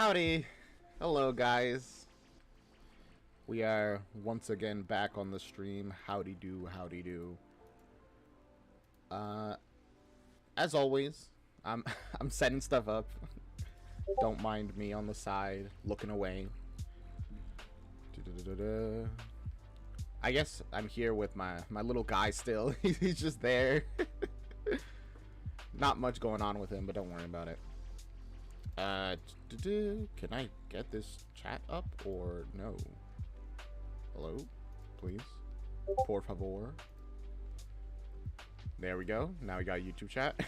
Howdy! Hello, guys. We are once again back on the stream. Howdy do, howdy do. As always, I'm I'm setting stuff up. Don't mind me on the side, looking away. I guess I'm here with my little guy still. He's just there. Not much going on with him, but don't worry about it. Can I get this chat up or no? Hello? Please? Por favor? There we go. Now we got YouTube chat.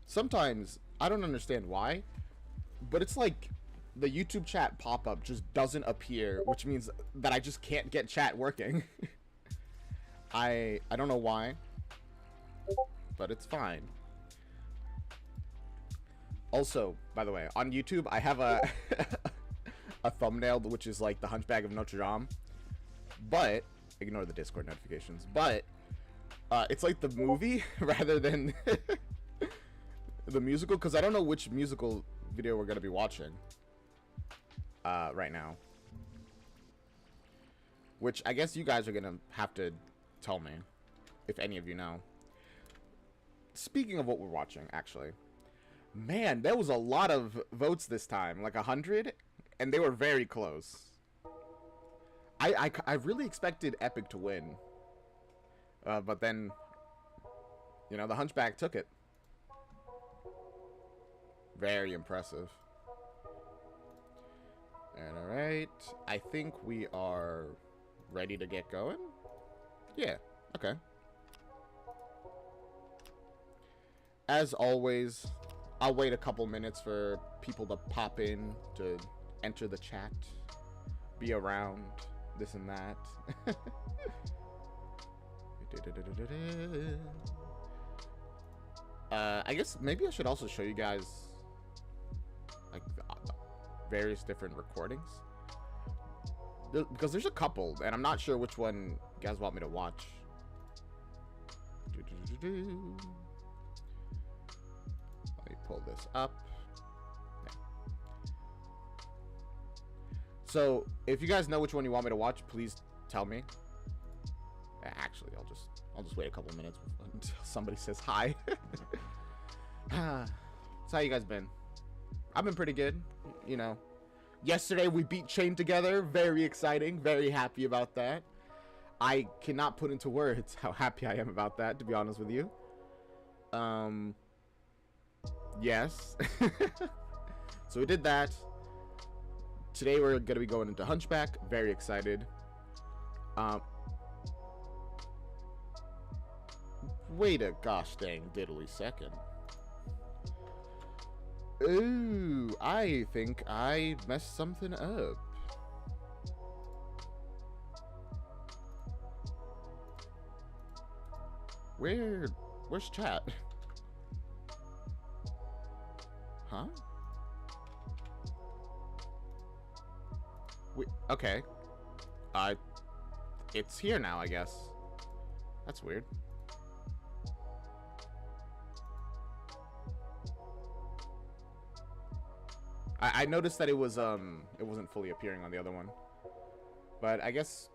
Sometimes, I don't understand why, but it's like the YouTube chat pop-up just doesn't appear, which means that I just can't get chat working. I don't know why, but it's fine. Also, by the way, on YouTube, I have a a thumbnail which is like the Hunchback of Notre Dame, but ignore the Discord notifications. But it's like the movie rather than the musical, because I don't know which musical video we're gonna be watching right now. Which I guess you guys are gonna have to tell me if any of you know. Speaking of what we're watching, actually. Man, there was a lot of votes this time, like 100, and they were very close. I really expected Epic to win, but then, you know, the Hunchback took it. Very impressive. And alright, I think we are ready to get going? Yeah, okay. As always, I'll wait a couple minutes for people to pop in, to enter the chat, be around, this and that. I guess maybe I should also show you guys like various different recordings, because there's a couple and I'm not sure which one you guys want me to watch. Let me pull this up. Yeah. So if you guys know which one you want me to watch, please tell me. Actually, I'll just wait a couple minutes until somebody says hi. So how you guys been? I've been pretty good, you know. Yesterday we beat Chain together. Very exciting. Very happy about that. I cannot put into words how happy I am about that, to be honest with you. Yes. So we did that. Today we're gonna be going into Hunchback. Very excited. Wait a gosh dang diddly second. Ooh, I think I messed something up. Where's chat? Huh? Okay. It's here now, I guess. That's weird. I noticed that it wasn't fully appearing on the other one. But I guess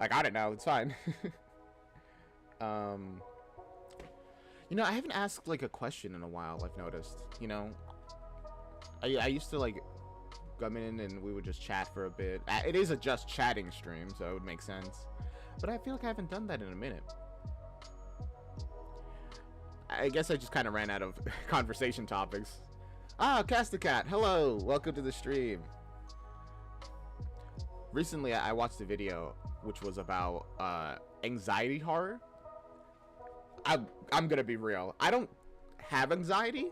I got it now, it's fine. You know, I haven't asked like a question in a while, I've noticed. You know, I used to like come in and we would just chat for a bit. It is a just chatting stream, so it would make sense. But I feel like I haven't done that in a minute. I guess I just kind of ran out of conversation topics. Ah, Castacat, hello, welcome to the stream. Recently, I watched a video which was about anxiety horror. I'm gonna be real. I don't have anxiety,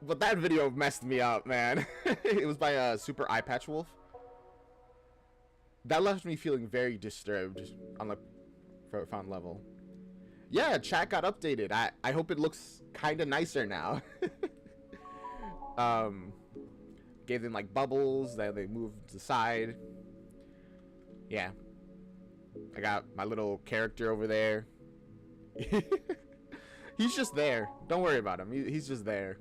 but that video messed me up, man. It was by Super Eye Patch Wolf. That left me feeling very disturbed on a profound level. Yeah, chat got updated. I hope it looks kind of nicer now. Gave them like bubbles that they moved to the side. Yeah, I got my little character over there. He's just there. Don't worry about him. He's just there.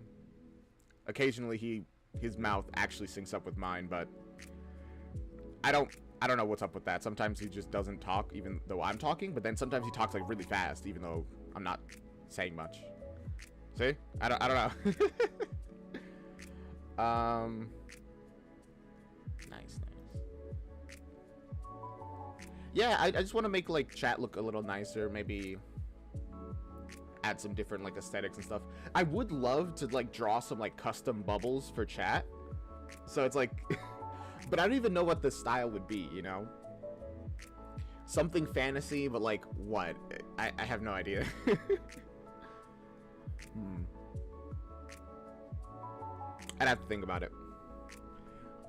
Occasionally his mouth actually syncs up with mine, but I don't know what's up with that. Sometimes he just doesn't talk even though I'm talking, but then sometimes he talks like really fast even though I'm not saying much. See? I don't know. Nice. Yeah, I just want to make like chat look a little nicer, maybe add some different like aesthetics and stuff. I would love to like draw some like custom bubbles for chat. So it's like but I don't even know what the style would be, you know? Something fantasy, but like what? I have no idea. I'd have to think about it.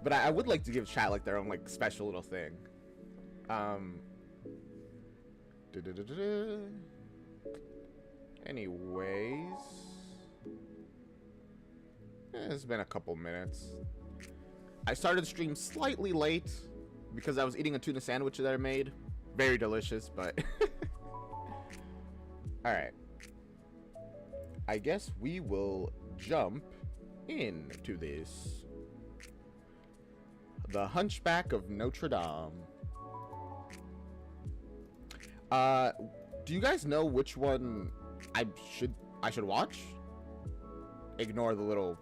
But I would like to give chat like their own like special little thing. Anyways, it's been a couple minutes. I started the stream slightly late because I was eating a tuna sandwich that I made. Very delicious, but all right. I guess we will jump into this. The Hunchback of Notre Dame. Do you guys know which one I should watch? Ignore the little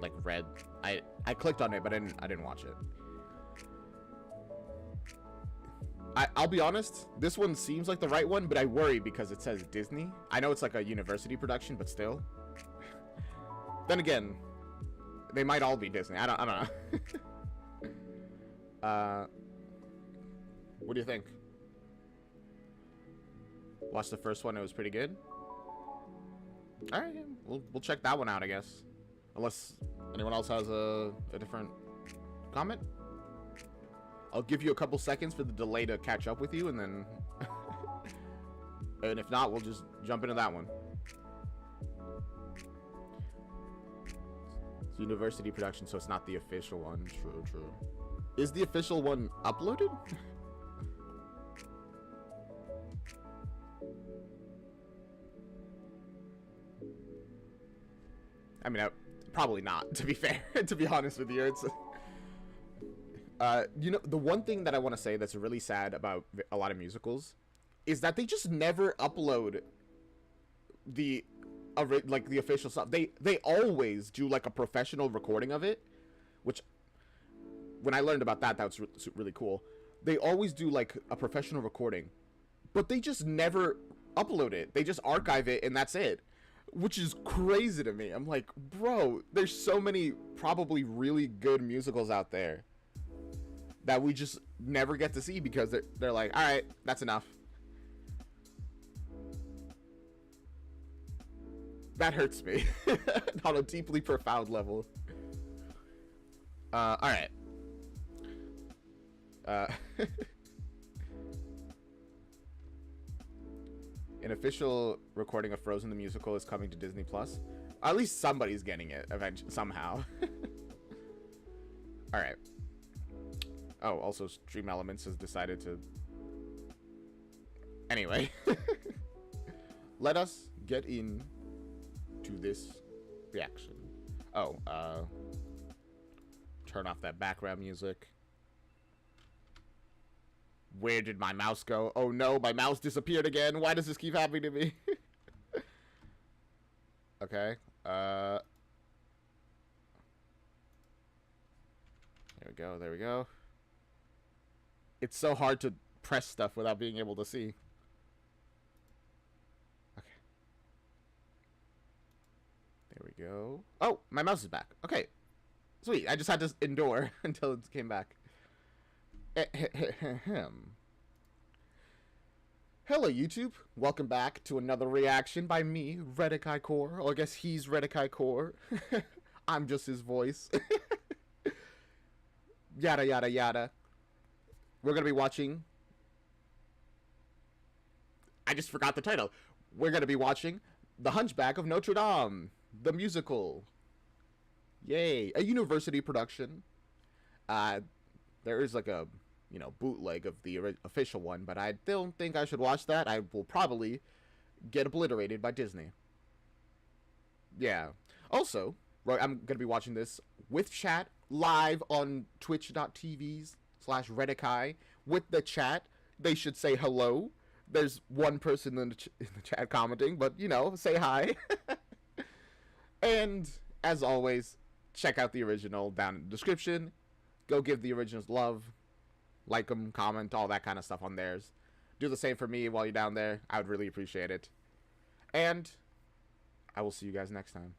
like red. I clicked on it, but I didn't watch it. I'll be honest, this one seems like the right one, but I worry because it says Disney. I know it's like a university production, but still. Then again, they might all be Disney. I don't know. What do you think? Watched the first one, it was pretty good. All right, we'll check that one out, I guess. Unless anyone else has a different comment. I'll give you a couple seconds for the delay to catch up with you, and then and if not, we'll just jump into that one. It's university production, so it's not the official one. True. Is the official one uploaded? I mean, probably not, to be fair. To be honest with you, it's you know, the one thing that I want to say that's really sad about a lot of musicals is that they just never upload the official stuff. They always do like a professional recording of it, which when I learned about that was really cool. They always do like a professional recording, but they just never upload it. They just archive it and that's it, which is crazy to me. I'm like, bro, there's so many probably really good musicals out there that we just never get to see because they're like, all right, that's enough. That hurts me on a deeply profound level. All right. An official recording of Frozen the Musical is coming to Disney Plus. At least somebody's getting it eventually, somehow. All right. Oh, also Stream Elements has decided to... Anyway. Let us get in to this reaction. Oh, turn off that background music. Where did my mouse go? Oh no, my mouse disappeared again. Why does this keep happening to me? Okay. There we go. It's so hard to press stuff without being able to see. Okay. There we go. Oh, my mouse is back. Okay. Sweet. I just had to endure until it came back. Hello, YouTube. Welcome back to another reaction by me, Redekai Core. Or I guess he's Redekai Core. I'm just his voice. Yada, yada, yada. We're going to be watching... I just forgot the title. We're going to be watching The Hunchback of Notre Dame, the musical. Yay. A university production. There is like a, you know, bootleg of the official one, but I don't think I should watch that. I will probably get obliterated by Disney. Yeah. Also, right, I'm gonna be watching this with chat live on twitch.tv/Redikai with the chat. They should say hello. There's one person in the chat commenting, but you know, say hi. And as always, check out the original down in the description. Go give the originals love, like them, comment, all that kind of stuff on theirs. Do the same for me while you're down there. I would really appreciate it. And I will see you guys next time.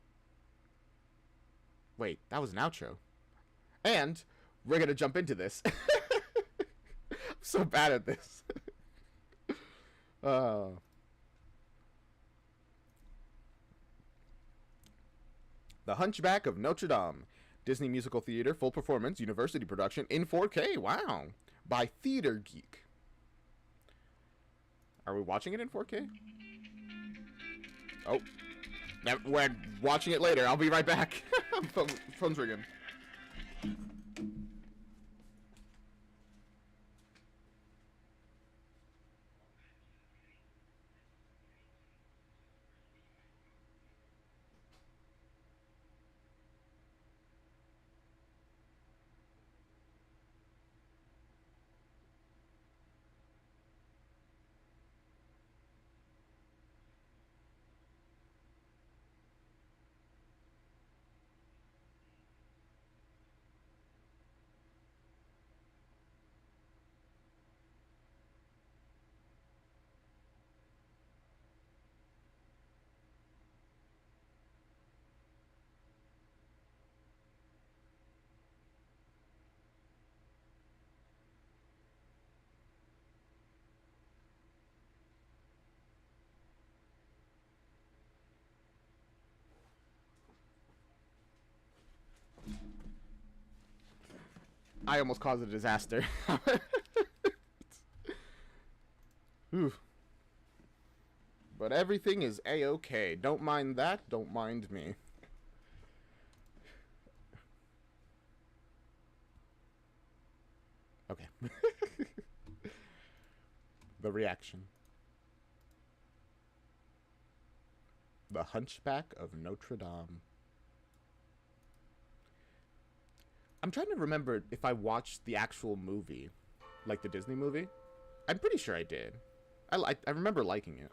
Wait, that was an outro. And we're going to jump into this. I'm so bad at this. The Hunchback of Notre Dame. Disney Musical Theater, full performance, university production in 4K. Wow. By Theater Geek. Are we watching it in 4K? Oh. We're watching it later. I'll be right back. Phone's ringing. I almost caused a disaster. But everything is a-okay. Don't mind that. Don't mind me. Okay. The reaction. The Hunchback of Notre Dame. I'm trying to remember if I watched the actual movie, like the Disney movie. I'm pretty sure I did. I remember liking it.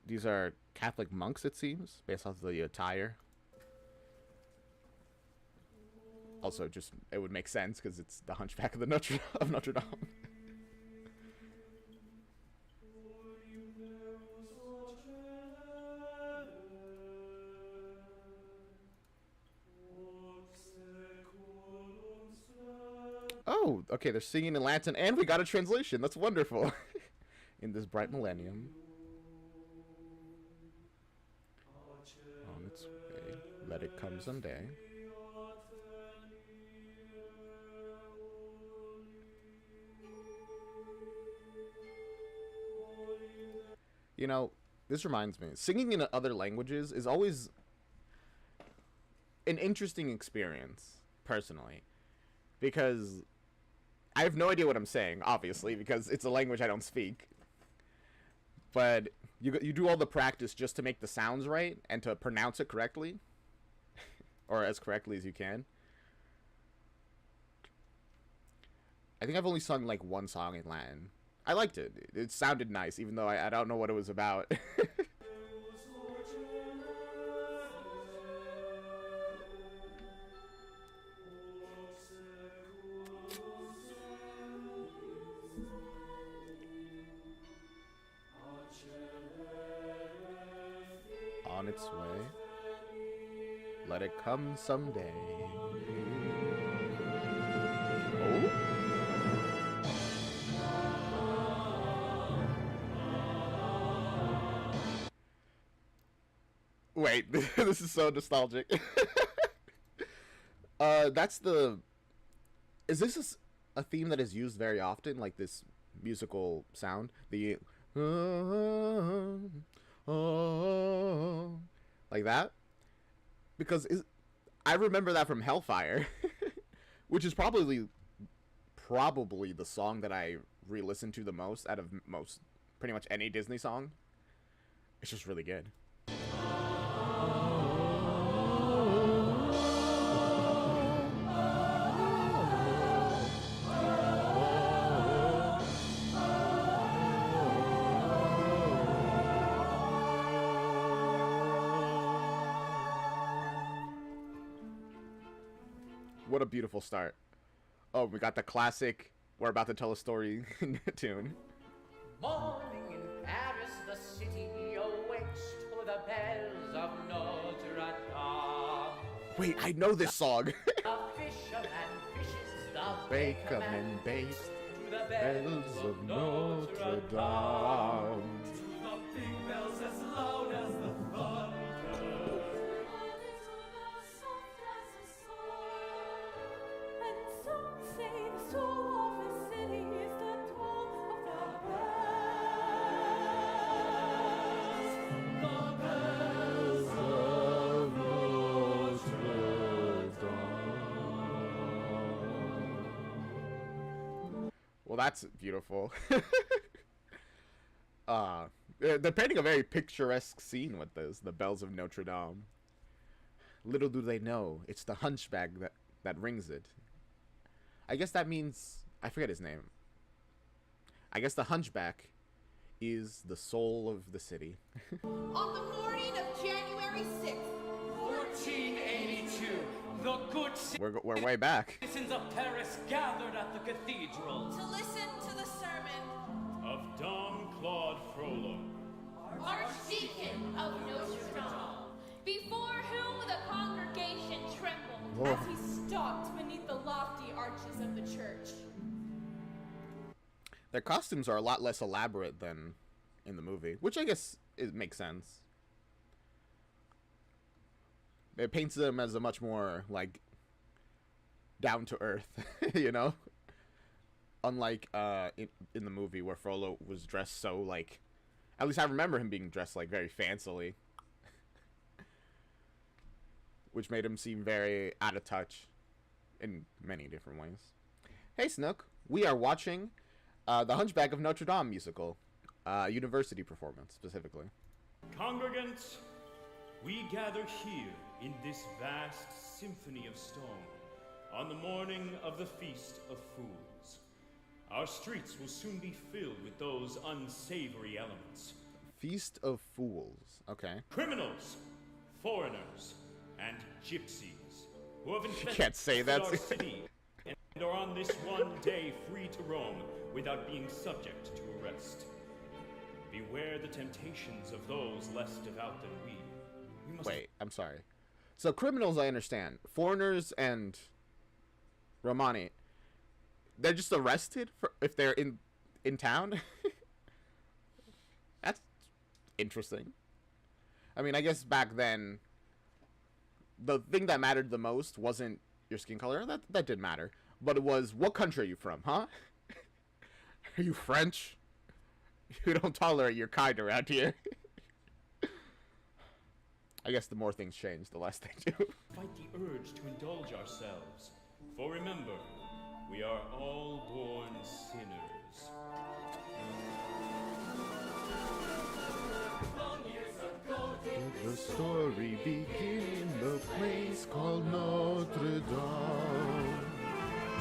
These are Catholic monks, it seems, based off the attire. Also, just it would make sense because it's the Hunchback of Notre Dame. Oh, okay, they're singing in Latin, and we got a translation. That's wonderful. In this bright millennium. On its way. Let it come someday. You know, this reminds me. Singing in other languages is always an interesting experience, personally. Because I have no idea what I'm saying, obviously, because it's a language I don't speak. But you do all the practice just to make the sounds right and to pronounce it correctly. Or as correctly as you can. I think I've only sung like one song in Latin. I liked it. It sounded nice, even though I don't know what it was about. On its way. Let it come someday. Oh? Wait, this is so nostalgic. That's the... Is this a theme that is used very often? Like this musical sound? The... like that? Because I remember that from Hellfire. Which is probably the song that I re-listen to the most out of pretty much any Disney song. It's just really good. What a beautiful start. Oh, we got the classic "We're About to Tell a Story" tune. Morning in Paris, the city awakes to the bells of Notre Dame. Wait, I know this song. A fisherman fishes, the Bakerman bakes to the bells of Notre Dame. To the big bells as loud as the thunder. Well, that's beautiful. They're painting a very picturesque scene with this, the bells of Notre Dame. Little do they know, it's the hunchback that rings it. I guess that means, I forget his name. I guess the hunchback is the soul of the city. On the morning of January 6th, 1482, the good We're way back. citizens of Paris gathered at the cathedral to listen to the sermon, of Dom Claude Frollo, Archdeacon of Notre Dame, before whom the congregation trembled Whoa. as he stalked beneath the lofty arches of the church. Their costumes are a lot less elaborate than in the movie, which I guess it makes sense. It paints them as a much more, like, down-to-earth, you know? Unlike in the movie where Frollo was dressed so, like... At least I remember him being dressed, like, very fancily. Which made him seem very out of touch in many different ways. Hey, Snook. We are watching the Hunchback of Notre Dame musical. University performance, specifically. Congregants, we gather here in this vast symphony of stone on the morning of the Feast of Fools. Our streets will soon be filled with those unsavory elements. Feast of Fools. Okay. Criminals, foreigners, and gypsies who have infested can't say that. our city and are on this one day free to roam without being subject to arrest. Beware the temptations of those less devout than we. We must Wait, I'm sorry. So criminals, I understand. Foreigners and Romani, they're just arrested for if they're in town. That's interesting. I mean, I guess back then, the thing that mattered the most wasn't your skin color. That did matter, but it was what country are you from, huh? Are you French? You don't tolerate your kind around here. I guess the more things change, the less they do. fight the urge to indulge ourselves. For remember, we are all born sinners. The story begins in the place called Notre Dame.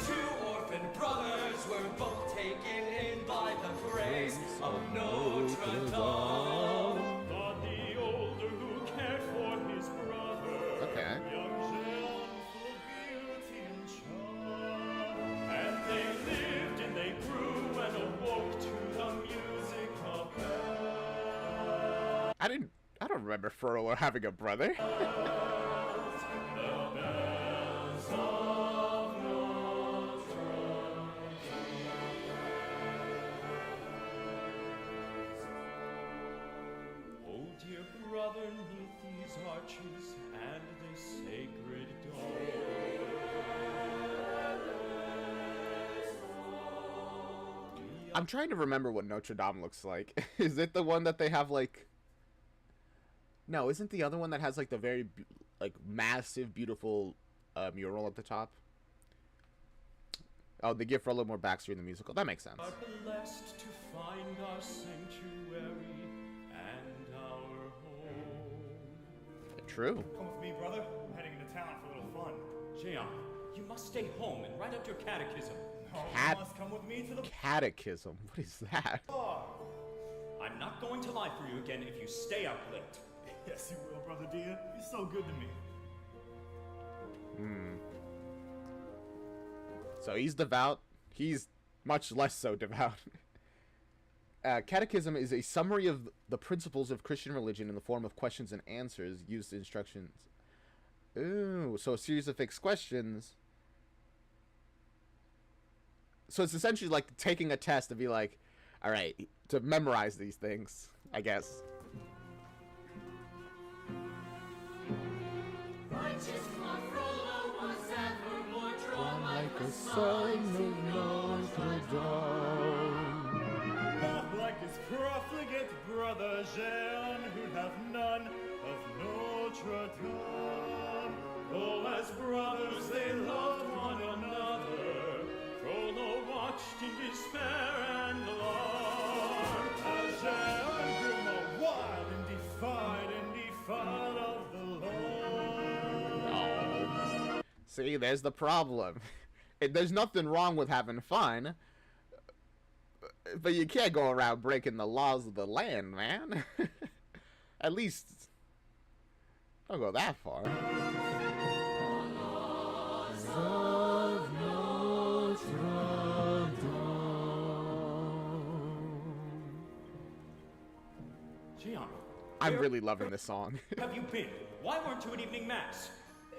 Two orphan brothers were both taken in by the grace of Notre Dame. But the older who cared for his brother, Okay. young Jean, full of beauty and charm. And they lived and they grew and awoke to the music of bells. I don't remember Frollo having a brother. The bells of Notre Dame. Oh, dear brother, neath these arches and this sacred dome. I'm trying to remember what Notre Dame looks like. Is it the one that they have like... No, isn't the other one that has like the very like massive, beautiful mural at the top? Oh, they give Frollo more backstory in the musical. That makes sense. Are blessed to find our sanctuary and our home. True. Come with me, brother. I'm heading into town for a little fun. Jehan, you must stay home and write out your catechism. No, Cat- you must come with me to the Catechism. What is that? bar. I'm not going to lie for you again if you stay up late. Yes, you will, brother dear. You're so good to me. So he's devout. He's much less so devout. Catechism is a summary of the principles of Christian religion in the form of questions and answers used in instructions. Ooh, so a series of fixed questions. So it's essentially like taking a test to be like, all right, to memorize these things, I guess. Righteous Claude Frollo was evermore drawn like a sign of Notre Dame. Not like his profligate brother Jehan, who'd have none of Notre Dame. Oh, as brothers they loved one another. Frollo watched in despair and alarm. As Jehan grew more wild and defied of the law. See, there's the problem. There's nothing wrong with having fun, but you can't go around breaking the laws of the land, man. At least, don't go that far. Jehan, I'm where really loving this song. have you been? Why weren't you at evening mass?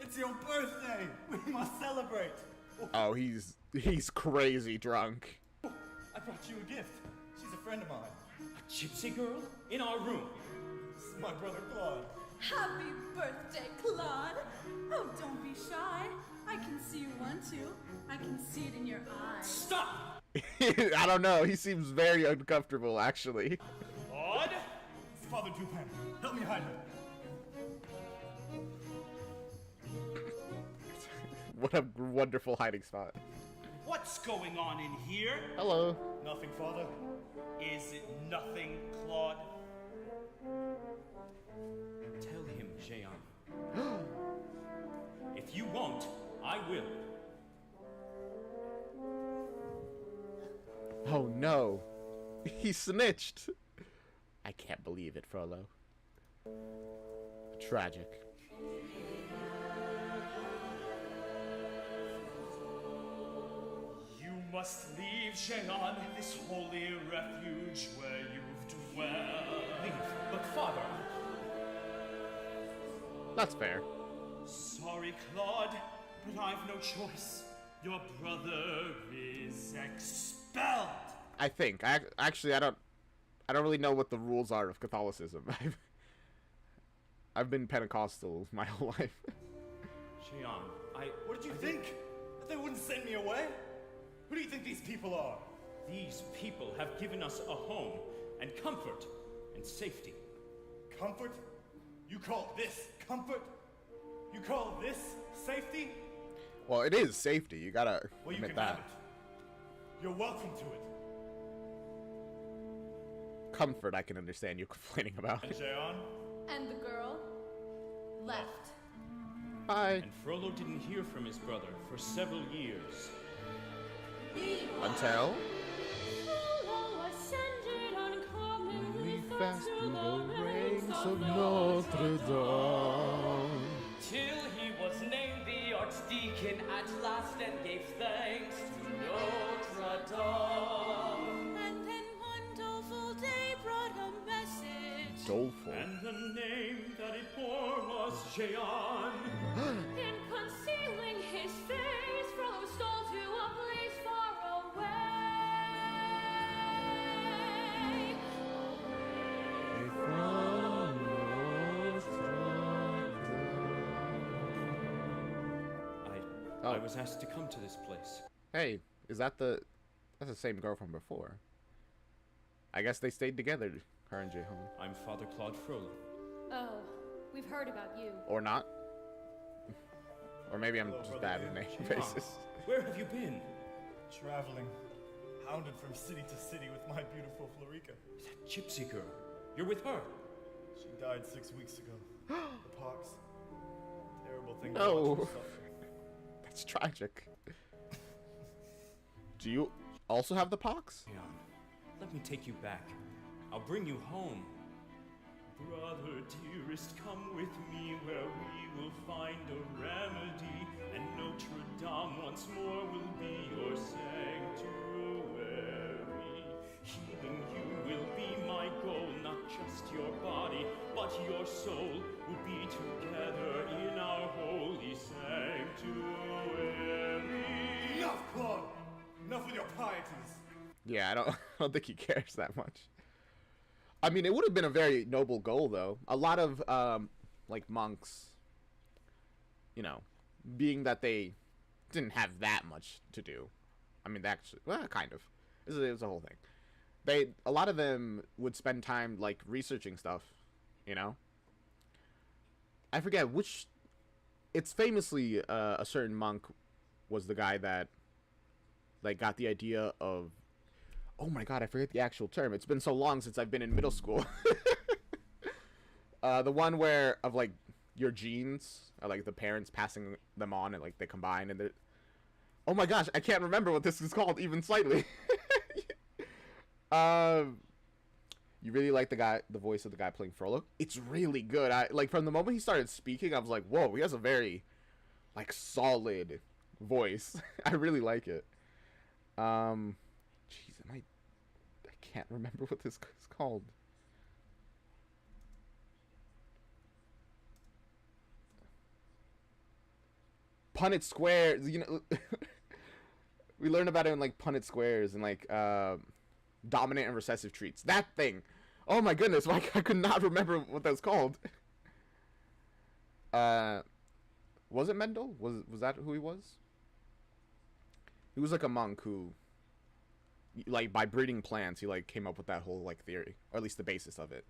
It's your birthday. We must celebrate. Oh, he's crazy drunk. I brought you a gift. She's a friend of mine. A gypsy girl? In our room? This is my brother Claude. Happy birthday, Claude. Oh, don't be shy. I can see you want to. I can see it in your eyes. Stop! I don't know. He seems very uncomfortable, actually. Claude? It's Father Dupin. Help me hide her. What a wonderful hiding spot. What's going on in here? Hello. Nothing, Father. Is it nothing, Claude? Tell him, Jehan. If you won't, I will. Oh no. He snitched. I can't believe it, Frollo. Tragic. You must leave, Jehan, this holy refuge where you've dwelled. Leave. But father, That's fair. Sorry, Claude, but I've no choice. Your brother is expelled. I think. Actually, I don't really know what the rules are of Catholicism. I've been Pentecostal my whole life. Jehan, What did you think? That they wouldn't send me away? Who do you think these people are? these people have given us a home and comfort and safety. Comfort? You call this comfort? You call this safety? Well, it is safety. You gotta Well, you admit can have that. it. You're welcome to it. Comfort, I can understand you complaining about. And Jehan? And the girl left. Bye. And Frollo didn't hear from his brother for several years. Until Frollo ascended uncommonly fast through the ranks of Notre Dame. till he was named the archdeacon at last and gave thanks to Notre Dame. And then one doleful day brought a message. Doleful. And the name that it bore was Jehan. In concealing his face, Frollo stole to a place far away. I was asked to come to this place. Hey, is that that's the same girl from before? I guess they stayed together, her and Jehan. I'm Father Claude Frollo. Oh, we've heard about you. Or not. Or maybe I'm Hello, just brother bad with man. name Jehan, faces. where have you been? Traveling, hounded from city to city with my beautiful Florica. That gypsy girl. You're with her. She died 6 weeks ago. The pox. Terrible thing to No. watch her suffer. That's tragic. Do you also have the pox? Hang on. Let me take you back. I'll bring you home. Brother dearest, come with me where we will find a remedy, and Notre Dame once more will be your sanctuary. Healing you will be my goal, not just your body, but your soul will be together in our holy sanctuary. Enough, Claude! Enough with your pieties! Yeah, I don't think he cares that much. I mean, it would have been a very noble goal, though. A lot of, like, monks, you know, being that they didn't have that much to do. I mean, actually, well, kind of. It was a whole thing. A lot of them would spend time, like, researching stuff, you know? I forget which... It's famously, a certain monk was the guy that, like, got the idea of... Oh my god, I forget the actual term. It's been so long since I've been in middle school. The one where, of, like, your genes, or, like, the parents passing them on, and, like, they combine, and they're... Oh my gosh, I can't remember what this is called, even slightly. You really like the voice of the guy playing Frollo? It's really good. Like, from the moment he started speaking, I was like, whoa, he has a very, like, solid voice. I really like it. Jeez, I can't remember what this is called. Punnett Square, you know. We learned about it in, like, Punnett Squares and, like, dominant and recessive treats. That thing. Oh my goodness, like, I could not remember what that was called. Was it Mendel? Was that who he was? He was like a monk who, like, by breeding plants, he, like, came up with that whole, like, theory, or at least the basis of it.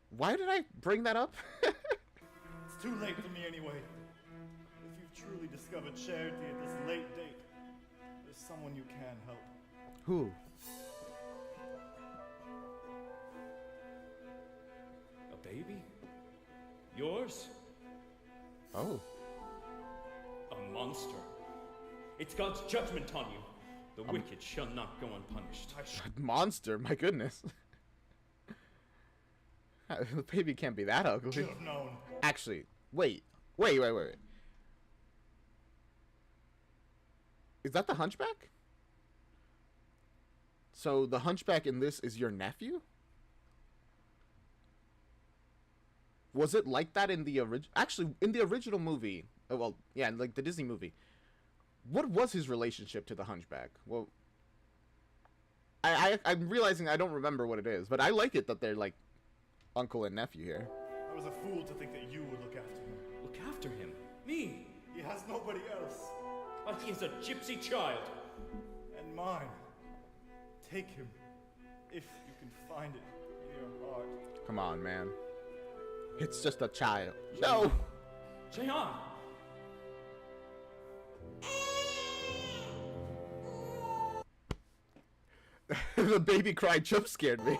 Why did I bring that up? It's too late for me anyway. If you've truly discovered charity at this late date, there's someone you can help. Who? A baby? Yours? Oh. A monster. It's God's judgment on you. The wicked shall not go unpunished. Monster, my goodness. The baby can't be that ugly. Should have known. Actually, wait. Is that the Hunchback? So the Hunchback in this is your nephew? Was it like that in the original? Actually, in the original movie, well, yeah, like the Disney movie, what was his relationship to the Hunchback? Well, I'm realizing I don't remember what it is, but I like it that they're like uncle and nephew here. I was a fool to think that you would look after him. Look after him. Me. He has nobody else. But he is a gypsy child. And mine. Take him, if you can find it in your heart. Come on, man. It's just a child. No! Jehan! The baby cry jump scared me.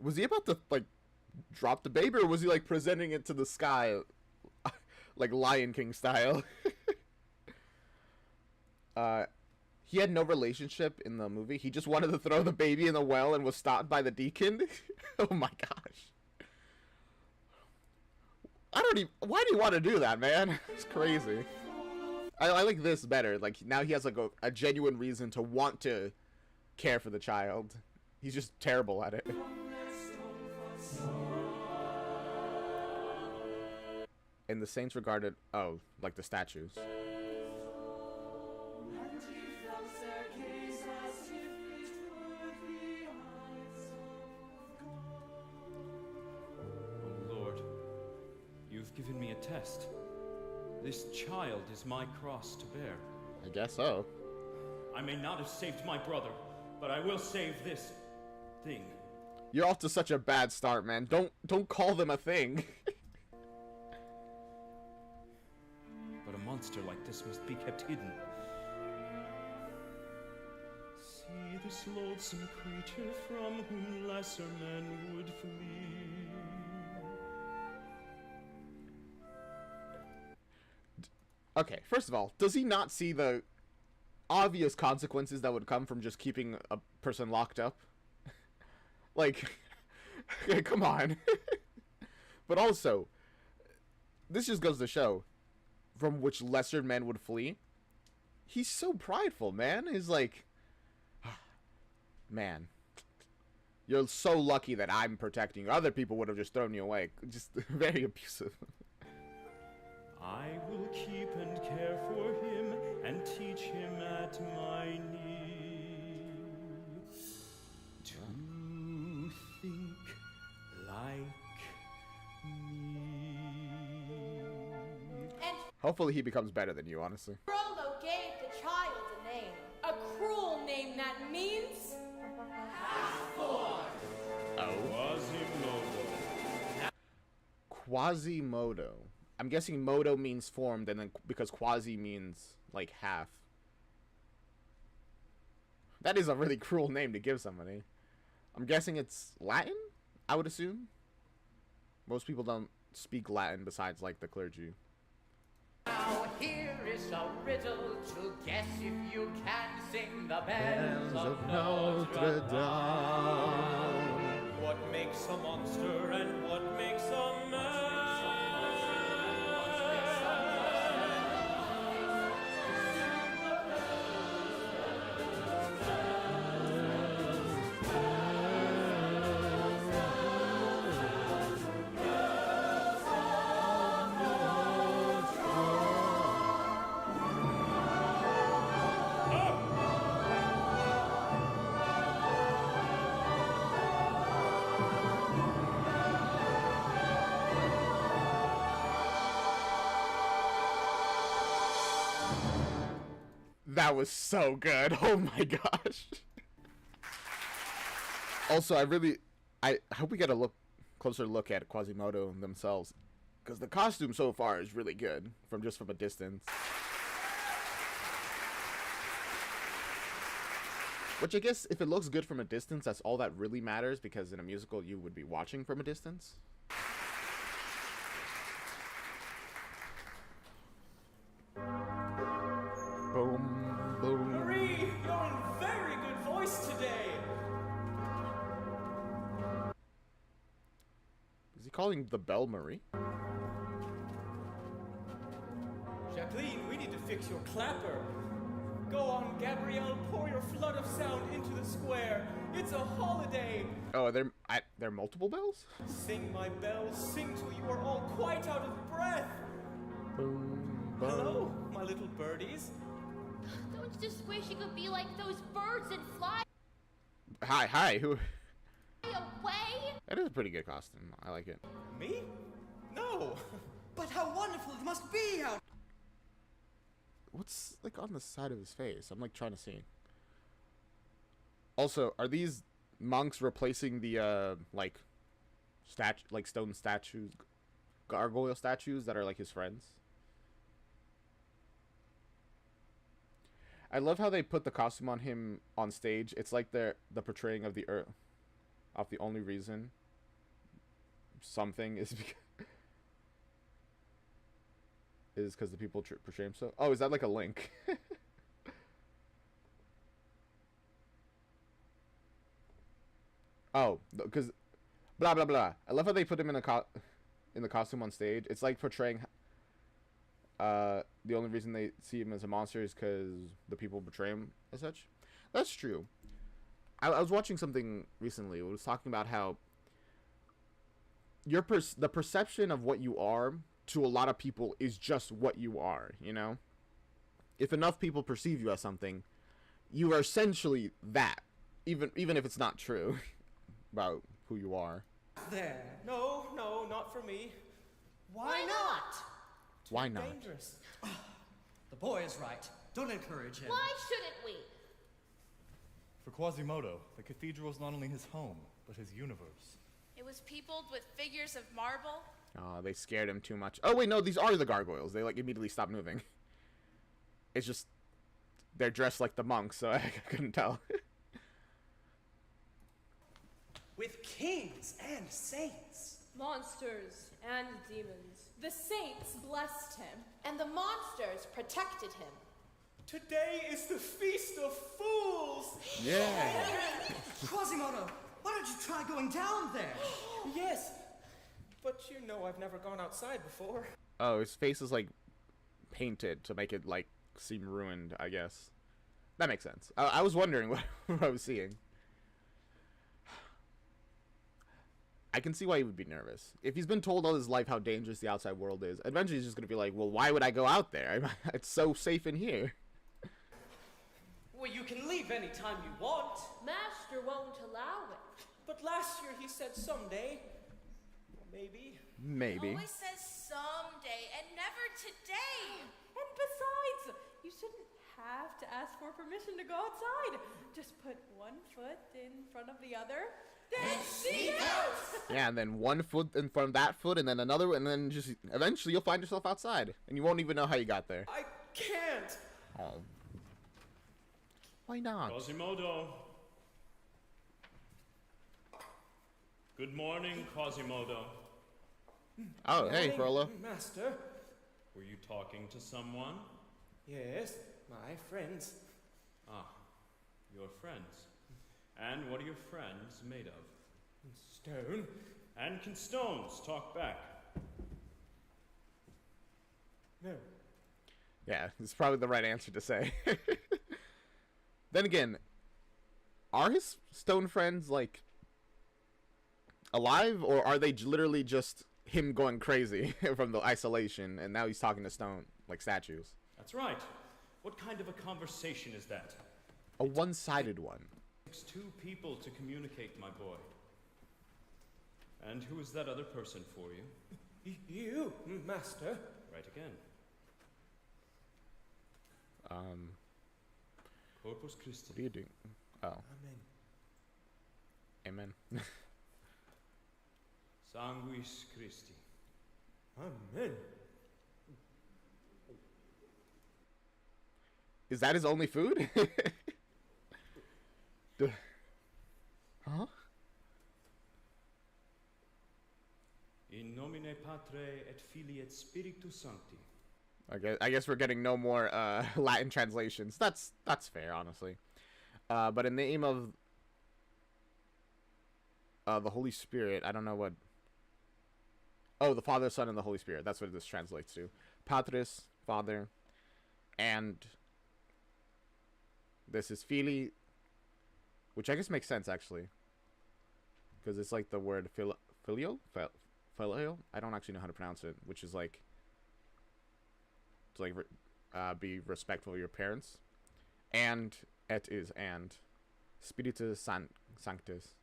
Was he about to, like, drop the baby, or was he, like, presenting it to the sky, like Lion King style? He had no relationship in the movie. He just wanted to throw the baby in the well and was stopped by the deacon. Oh my gosh. Why do you want to do that, man? It's crazy. I like this better. Like, now he has, like, a genuine reason to want to care for the child. He's just terrible at it. and the saints regarded, oh, like the statues. Oh Lord, you've given me a test. This child is my cross to bear. I guess so. I may not have saved my brother, but I will save this thing. You're off to such a bad start, man. Don't call them a thing. But a monster like this must be kept hidden. See this loathsome creature from whom lesser men would flee. Okay, first of all, does he not see the obvious consequences that would come from just keeping a person locked up? Like, come on. But also, this just goes to show from which lesser men would flee. He's so prideful, man. He's like, man, you're so lucky that I'm protecting you. Other people would have just thrown you away. Just very abusive. I will keep and care for him and teach him at my knee to think like me. And Hopefully he becomes better than you, honestly. Frollo gave the child a name. A cruel name that means... Quasimodo. I'm guessing modo means formed, and then because quasi means like half. That is a really cruel name to give somebody. I'm guessing it's Latin, I would assume. Most people don't speak Latin besides like the clergy. Now here is a riddle to guess if you can sing the bells of Notre Dame. What makes a monster and what makes a man? That was so good. Oh my gosh. Also, I hope we get a closer look at Quasimodo themselves, because the costume so far is really good from a distance. Which I guess if it looks good from a distance, that's all that really matters, because in a musical you would be watching from a distance. Boom, boom. Marie, you're in very good voice today. Is he calling the bell Marie? Jacqueline, we need to fix your clapper. Go on, Gabrielle, pour your flood of sound into the square. It's a holiday. Oh, there are multiple bells? Sing, my bells, sing till you are all quite out of breath. Boom, boom. Hello, my little birdies. Don't you just wish you could be like those birds and fly Hi, who? away? That is a pretty good costume. I like it. Me? No. But how wonderful it must be out. What's like on the side of his face? I'm like trying to see. Also, are these monks replacing the like stone statues, gargoyle statues that are like his friends? I love how they put the costume on him on stage. It's like the portraying of the only reason something is because the people portray him so. Oh, is that like a link? Oh, because blah blah blah. I love how they put him in the costume on stage. It's like portraying. The only reason they see him as a monster is because the people betray him as such. That's true. I was watching something recently. It was talking about how the perception of what you are to a lot of people is just what you are, you know? If enough people perceive you as something, you are essentially that, even if it's not true about who you are. There. No, not for me. Why not? Why not? Dangerous. The boy is right. Don't encourage him. Why shouldn't we? For Quasimodo, the cathedral is not only his home, but his universe. It was peopled with figures of marble. Oh, they scared him too much. Oh wait, no, these are the gargoyles. They like immediately stop moving. It's just they're dressed like the monks, so I couldn't tell. With kings and saints. Monsters and demons. The saints blessed him. And the monsters protected him. Today is the Feast of Fools! Yeah. Quasimodo, why don't you try going down there? Yes, but you know I've never gone outside before. Oh, his face is like painted to make it like seem ruined, I guess. That makes sense. I was wondering what I was seeing. I can see why he would be nervous. If he's been told all his life how dangerous the outside world is, eventually he's just going to be like, well, why would I go out there? It's so safe in here. Well, you can leave anytime you want. Master won't allow it. But last year he said someday. Maybe. Maybe. Always says someday and never today. And besides, you shouldn't have to ask for permission to go outside. Just put one foot in front of the other. Then see out! Yeah, and then one foot in front of that foot, and then another, and then just eventually you'll find yourself outside, and you won't even know how you got there. I can't. Oh. Why not? Quasimodo. Good morning, Quasimodo. Oh, hey, Morning, Frollo. Master. Were you talking to someone? Yes, my friends. Ah, your friends. And what are your friends made of? Stone. And can stones talk back? No. Yeah, it's probably the right answer to say. Then again, are his stone friends, like, alive? Or are they literally just him going crazy from the isolation, and now he's talking to stone, like statues? That's right. What kind of a conversation is that? A one-sided one. It takes two people to communicate, my boy. And who is that other person for you? You, Master. Right again. Corpus Christi. What are you doing? Oh, Amen. amen. Sanguis Christi. Amen. Is that his only food? Huh? In nomine Patre et Filii et Spiritus Sancti. I guess we're getting no more Latin translations. That's fair, honestly. But in the name of the Holy Spirit, I don't know what. Oh, the Father, Son, and the Holy Spirit. That's what this translates to. Patris, Father, and this is Filii, which I guess makes sense actually, because it's like the word filio. I don't actually know how to pronounce it, which is like to like be respectful of your parents, and et is and Spiritus Sanctus.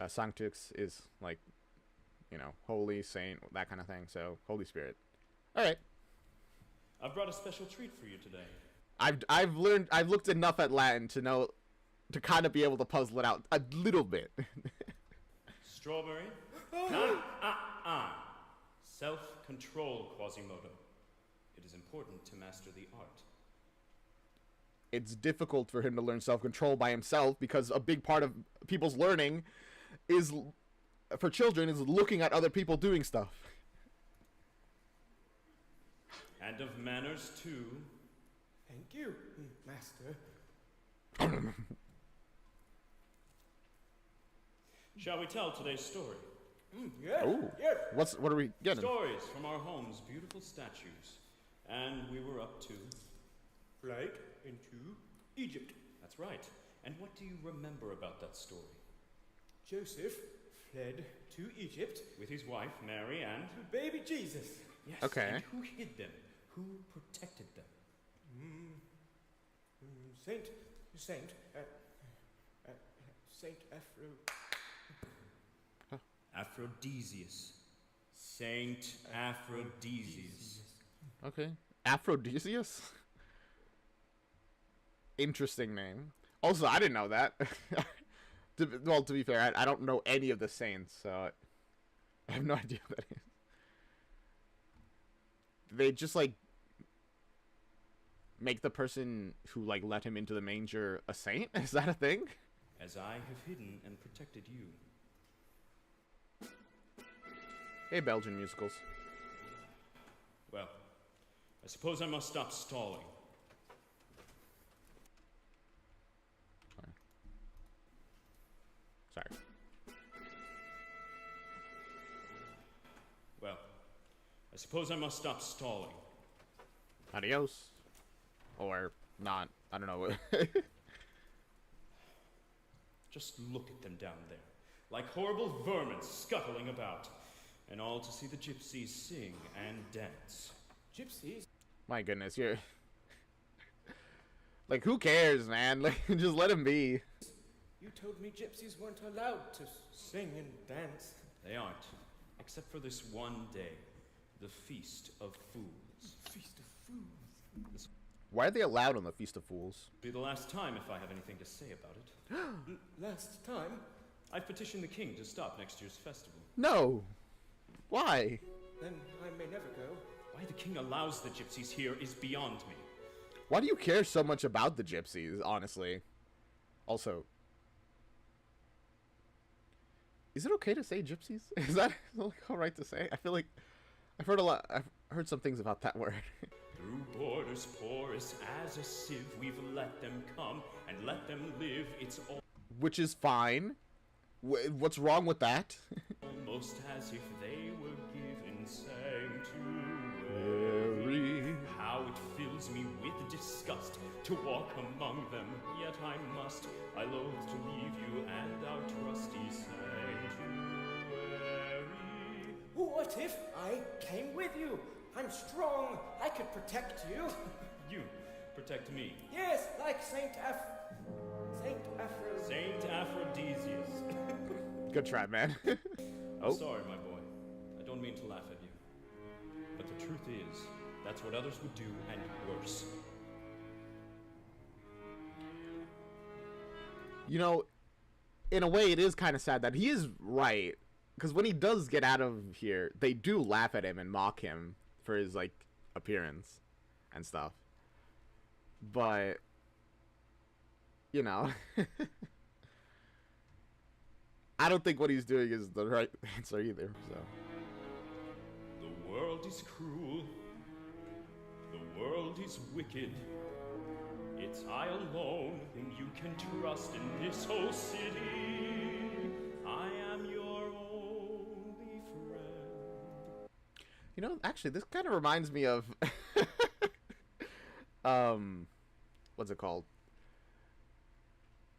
Sanctus is like, you know, holy, saint, that kind of thing. So Holy Spirit. All right. I've brought a special treat for you today. I've looked enough at Latin to know, to kind of be able to puzzle it out a little bit. Strawberry? Self-control, Quasimodo. It is important to master the art. It's difficult for him to learn self-control by himself because a big part of people's learning is, for children, is looking at other people doing stuff. And of manners, too. Thank you, Master. Shall we tell today's story? Yes. Ooh. Yes. What are we getting? Stories from our home's beautiful statues. And we were up to... Flight into Egypt. That's right. And what do you remember about that story? Joseph fled to Egypt with his wife, Mary, and... baby Jesus. Yes, Okay. and who hid them? Who protected them? Saint Aphrodisius. Saint Aphrodisius. Okay. Aphrodisius? Interesting name. Also, I didn't know that. Well, to be fair, I don't know any of the saints, so I have no idea what that is. They just, like, make the person who, like, let him into the manger a saint? Is that a thing? As I have hidden and protected you. Hey, Belgian musicals. Well, I suppose I must stop stalling. Sorry. Well, I suppose I must stop stalling. Adios. Or not. I don't know. Just look at them down there, like horrible vermin scuttling about, and all to see the gypsies sing and dance. Gypsies? My goodness, you're... Like, who cares, man? Like, just let him be. You told me gypsies weren't allowed to sing and dance. They aren't, except for this one day, the Feast of Fools. Feast of Fools? This Why are they allowed on the Feast of Fools? will be the last time if I have anything to say about it. Last time? I've petitioned the king to stop next year's festival. No. Why? Then I may never go. Why the king allows the gypsies here is beyond me. Why do you care so much about the gypsies, honestly? Also, is it okay to say gypsies? Is that like alright to say? I feel like I've heard some things about that word. Through borders porous as a sieve, we've let them come and let them live. It's Which is fine. What's wrong with that? almost as if they were given sanctuary. How it fills me with disgust to walk among them, yet I must. I loathe to leave you and our trusty sanctuary. What if I came with you? I'm strong. I could protect you. You protect me. Yes, like Saint Aphrodisius. Good try, man. Oh. Sorry, my boy. I don't mean to laugh at you. But the truth is, that's what others would do, and worse. You know, in a way, it is kind of sad that he is right. Because when he does get out of here, they do laugh at him and mock him for his, like, appearance and stuff. But, you know, I don't think what he's doing is the right answer either, so. The world is cruel. The world is wicked. It's I alone whom you can trust in this whole city. I am your only friend. You know, actually, this kind of reminds me of, what's it called?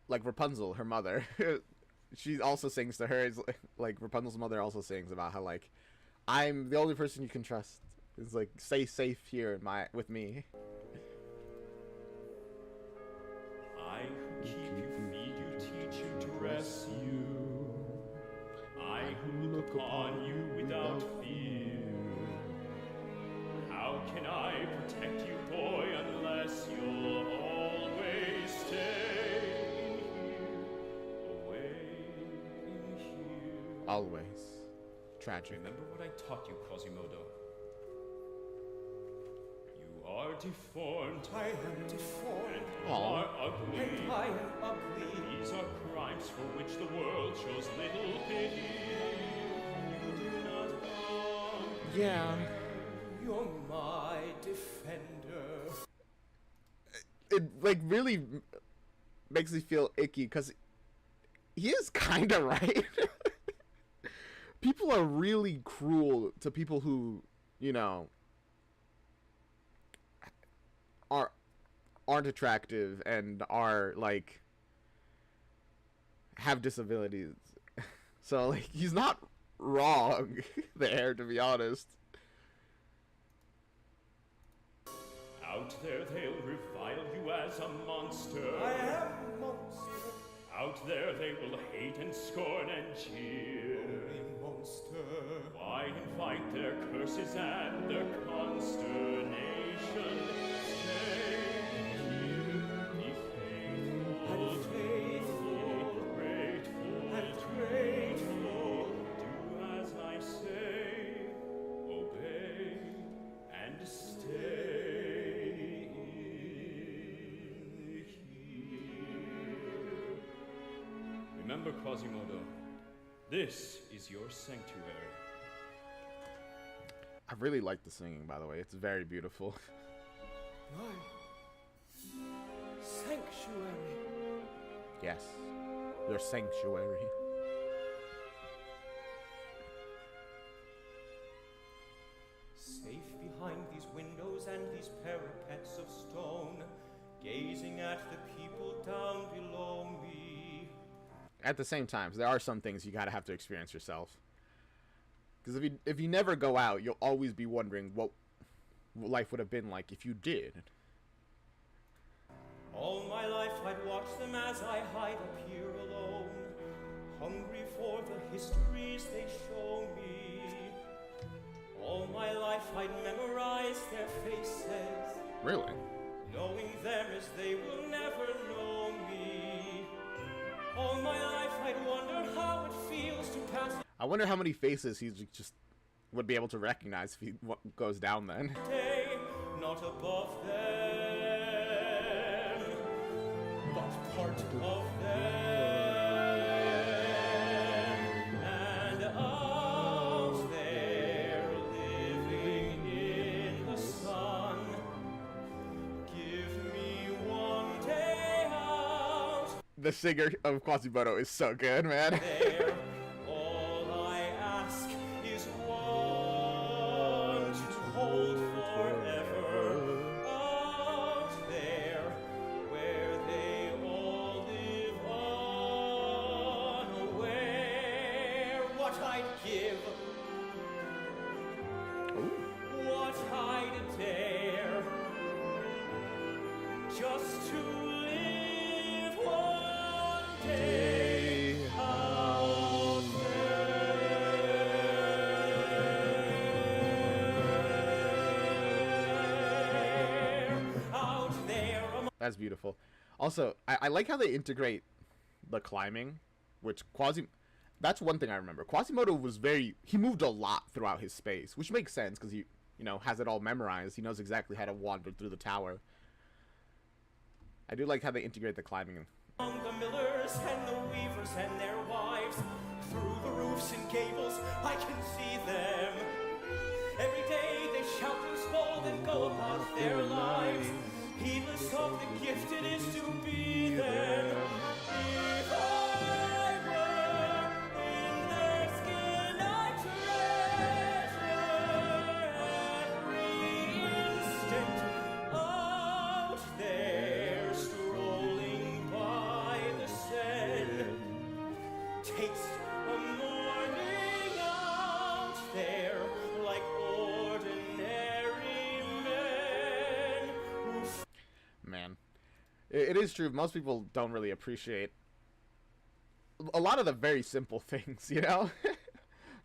Like Rapunzel, her mother. She also sings to her. It's like Rapunzel's mother also sings about how, like, I'm the only person you can trust. It's like, stay safe here with me. I who keep you, feed you, teach you, dress you. I who look upon you without fear. How can I protect you, boy, unless you'll always stay in here, away in here? Always. Tragic. Remember what I taught you, Quasimodo. You are deformed. I am deformed. And you Aw. are ugly. And I am ugly. These are crimes for which the world shows little pity. You do not harm. Yeah. You're my defender. It, like, really makes me feel icky, because he is kind of right. People are really cruel to people who, you know, aren't attractive and are, like, have disabilities. So, like, he's not wrong there, to be honest. Out there they'll revile you as a monster. I am a monster. Out there they will hate and scorn and jeer. A monster. Why invite their curses and their consternation? Stay here, be faithful, and grateful. Do as I say, obey, and stay in here. Remember, Quasimodo, this is your sanctuary. I really like the singing, by the way. It's very beautiful. My sanctuary. Yes, your sanctuary. Safe behind these windows and these parapets of stone, gazing at the people down below me. At the same time, there are some things you gotta have to experience yourself. Because if you never go out, you'll always be wondering what life would have been like if you did. All my life I'd watch them as I hide up here alone, hungry for the histories they show me. All my life I'd memorize their faces. Really? Knowing them as they will never know me. All my life I'd wonder how it feels to pass I wonder how many faces he just would be able to recognize if he goes down then. a day, not above them, but part of them. And out there, living in the sun, give me one day out The singer of Quasimodo is so good, man. there. All I ask is one to hold forever. Out there, where they all live unaware. What I'd give, what I'd dare, just to live one day out there. Out there among That's beautiful. Also, I like how they integrate the climbing, which that's one thing I remember. Quasimodo was he moved a lot throughout his space, which makes sense because he, has it all memorized. He knows exactly how to wander through the tower. I do like how they integrate the climbing. the millers and the weavers and their wives. Through the roofs and gables I can see them. Every day they shout and scold and go about their lives, heedless of the gift it is to be them. If I were in their skin, I'd treasure every instant out there, strolling by the Seine. Taste a morning out there like ordinary men who Man, it is true. Most people don't really appreciate a lot of the very simple things,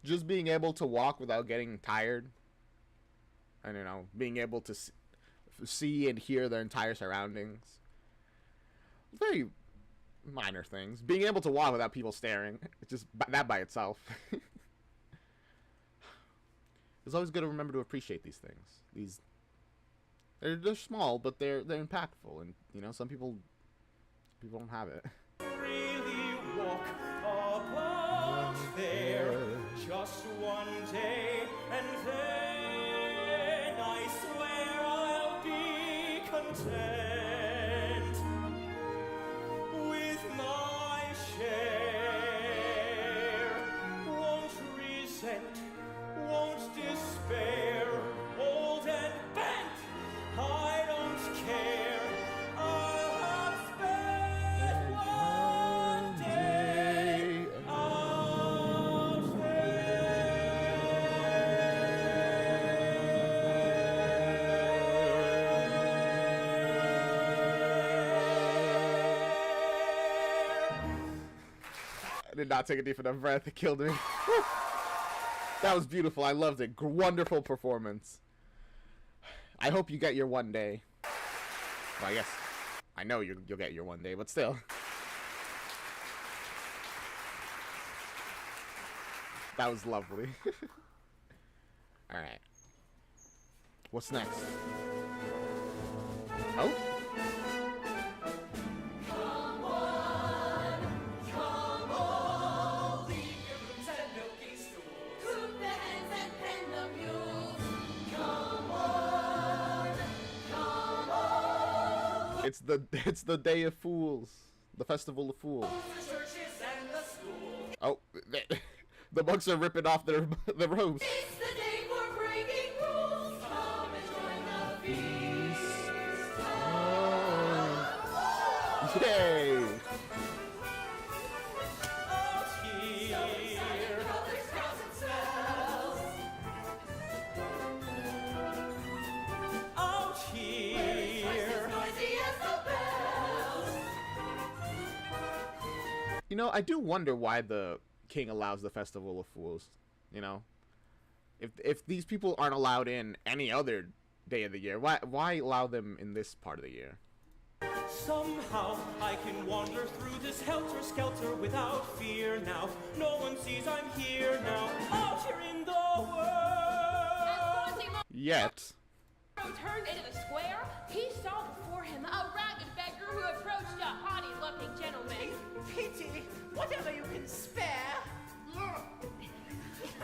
Just being able to walk without getting tired. And, being able to see and hear their entire surroundings. Very minor things. Being able to walk without people staring. Just that by itself. It's always good to remember to appreciate these things. They're small, but they're impactful, and some people don't have it. really walk about there just one day, and then I swear I'll be content with my share. Won't resent, won't despair, old and bent, I don't care. I'll have spent one day out I did not take a deep enough breath. It killed me. That was beautiful. I loved it. Wonderful performance. I hope you get your one day. Well, I guess I know you'll get your one day, but still. That was lovely. All right. What's next? Oh. It's the Day of Fools, the Festival of Fools. Oh, the monks are ripping off their robes. It's the day for breaking rules. Come and join the feast. Yay! You know, I do wonder why the king allows the Festival of Fools. You know, if these people aren't allowed in any other day of the year, why allow them in this part of the year? Somehow I can wander through this helter-skelter without fear now. No one sees I'm here now, out here in the world. Yet. Turned into the square, he saw before him a ragged beggar who approached a haughty-looking gentleman. Pity, whatever you can spare.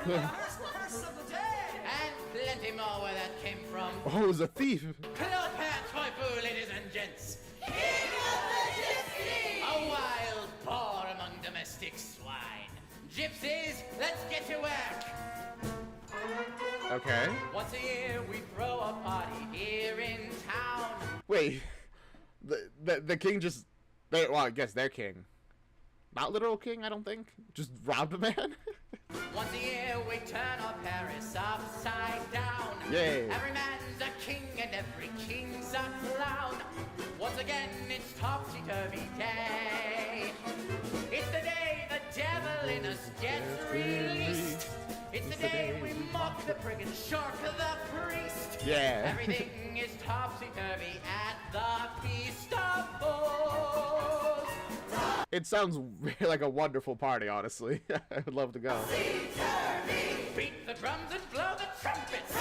First of the day! And plenty more where that came from. Oh, it was a thief. Clopin Toifu, ladies and gents. King of the Gypsies! A wild boar among domestic swine. Gypsies, let's get to work. Okay. Once a year we throw a party here in town. Wait, the king just, well, I guess their king. Not literal king, I don't think. Just robbed a man. Once a year we turn our Paris upside down. Yay. Every man's a king and every king's a clown. Once again it's topsy-turvy day. It's the day the devil in us gets released. It's the day we mock the brigand shark, the priest. Yeah. Everything is topsy-turvy at the Feast of Fools. It sounds like a wonderful party, honestly. I would love to go. Beat the drums and blow the trumpets.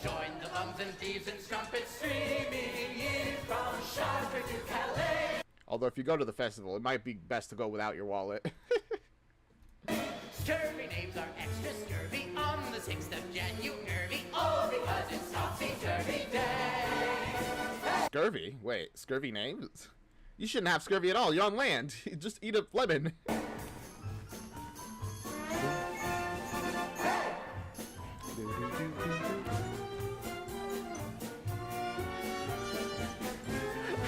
Join the bums and thieves and strumpets streaming in from Chartres to Calais. Although if you go to the festival, it might be best to go without your wallet. Scurvy names are extra scurvy on the 6th of January. All because it's topsy-turvy day. Scurvy? Wait, scurvy names? You shouldn't have scurvy at all. You're on land. Just eat a lemon.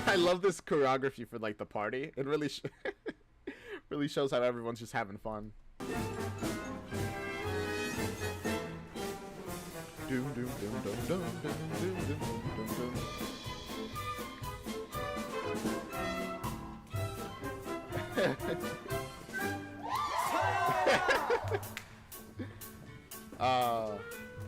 I love this choreography for like the party. It really really shows how everyone's just having fun. Doom, doom, doom, doom, doom, doom, doom, doom, doom, doom.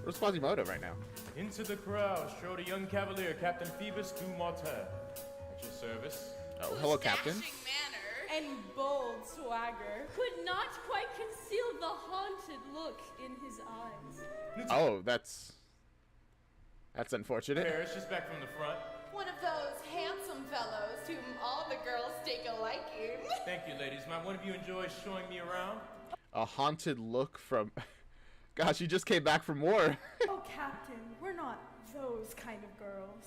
Where's Quasimodo right now? Into the crowd strode a young cavalier, Captain Phoebus du Martin. At your service. Oh, hello, Captain. And bold swagger could not quite conceal the haunted look in his eyes. Oh, that's unfortunate. Paris, just back from the front. One of those handsome fellows whom all the girls take a liking. Thank you, ladies. Might one of you enjoy showing me around? A haunted look from... Gosh, you just came back from war. Oh, Captain, we're not those kind of girls.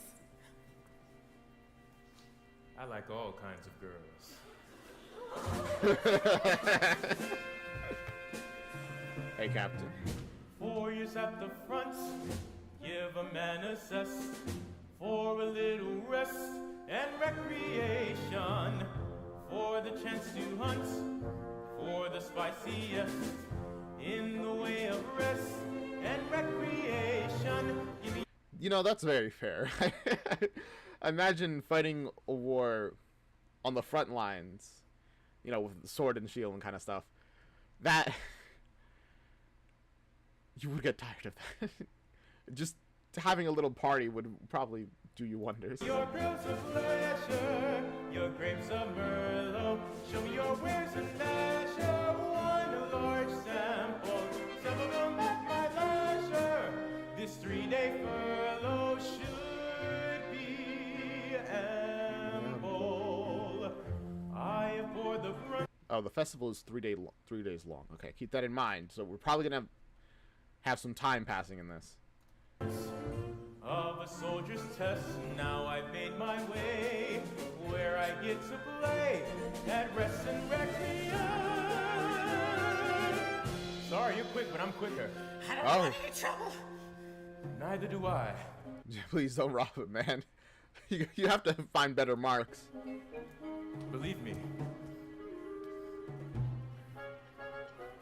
I like all kinds of girls. Hey, Captain. 4 years at the front, give a man a zest for a little rest and recreation, for the chance to hunt, for the spiciest in the way of rest and recreation. You know, that's very fair. Imagine fighting a war on the front lines. you know, with the sword and shield and kind of stuff. That you would get tired of that. Just having a little party would probably do you wonders. Your grills of leisure, your grapes of Merlot. Show me your wares and leisure. One large sample, sample them at my leisure. This 3-day furlough should be ample. I have poured the brunt. Oh, the festival is 3 days long. Okay, keep that in mind. So we're probably gonna have some time passing in this. Of a soldier's test, now I've made my way where I get to play at rest and recreation. Sorry, you're quick, but I'm quicker. I don't want any trouble. Neither do I. Please don't rob it, man. You have to find better marks. Believe me.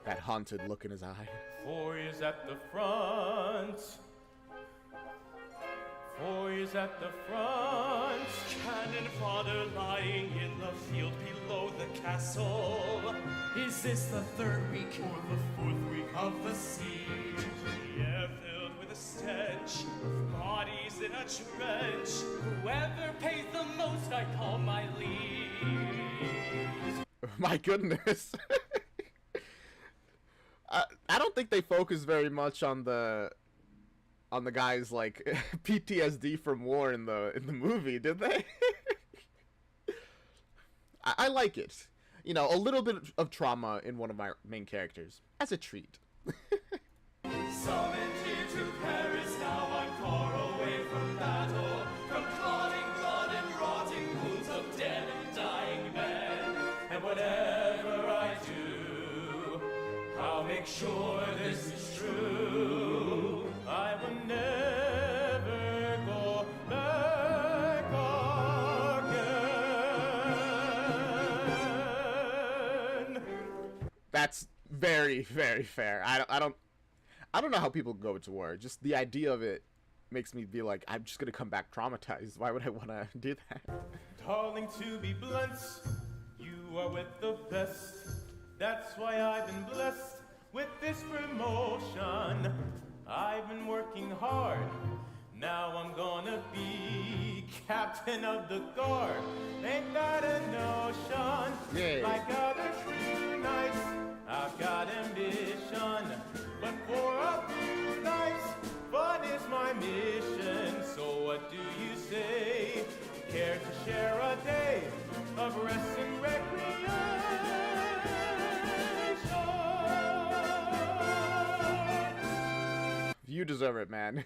That haunted look in his eye. 4 years at the front. 4 years at the front. Cannon fodder lying in the field below the castle. Is this the 3rd week Or the 4th week of the siege? the air filled with a stench of bodies in a trench. Whoever pays the most, I call my liege. My goodness. I don't think they focus very much on the guy's like PTSD from war in the movie, did they? I like it. You know, a little bit of trauma in one of my main characters as a treat. Summoned here to Paris, now I'm far away from battle, from clotting blood and rotting wounds of dead and dying men. And whatever I do, I'll make sure this is true. I will never go back again. That's very, very fair. I don't know how people go to war. Just the idea of it makes me be like, I'm just gonna come back traumatized. Why would I want to do that? Darling, to be blunt, you are with the best. That's why I've been blessed with this promotion. I've been working hard. Now I'm gonna be captain of the guard. Ain't that a notion? Yay. Like other true knights, I've got ambition. But for a few nights, fun is my mission. So what do you say? Care to share a day of rest and recreation? You deserve it, man.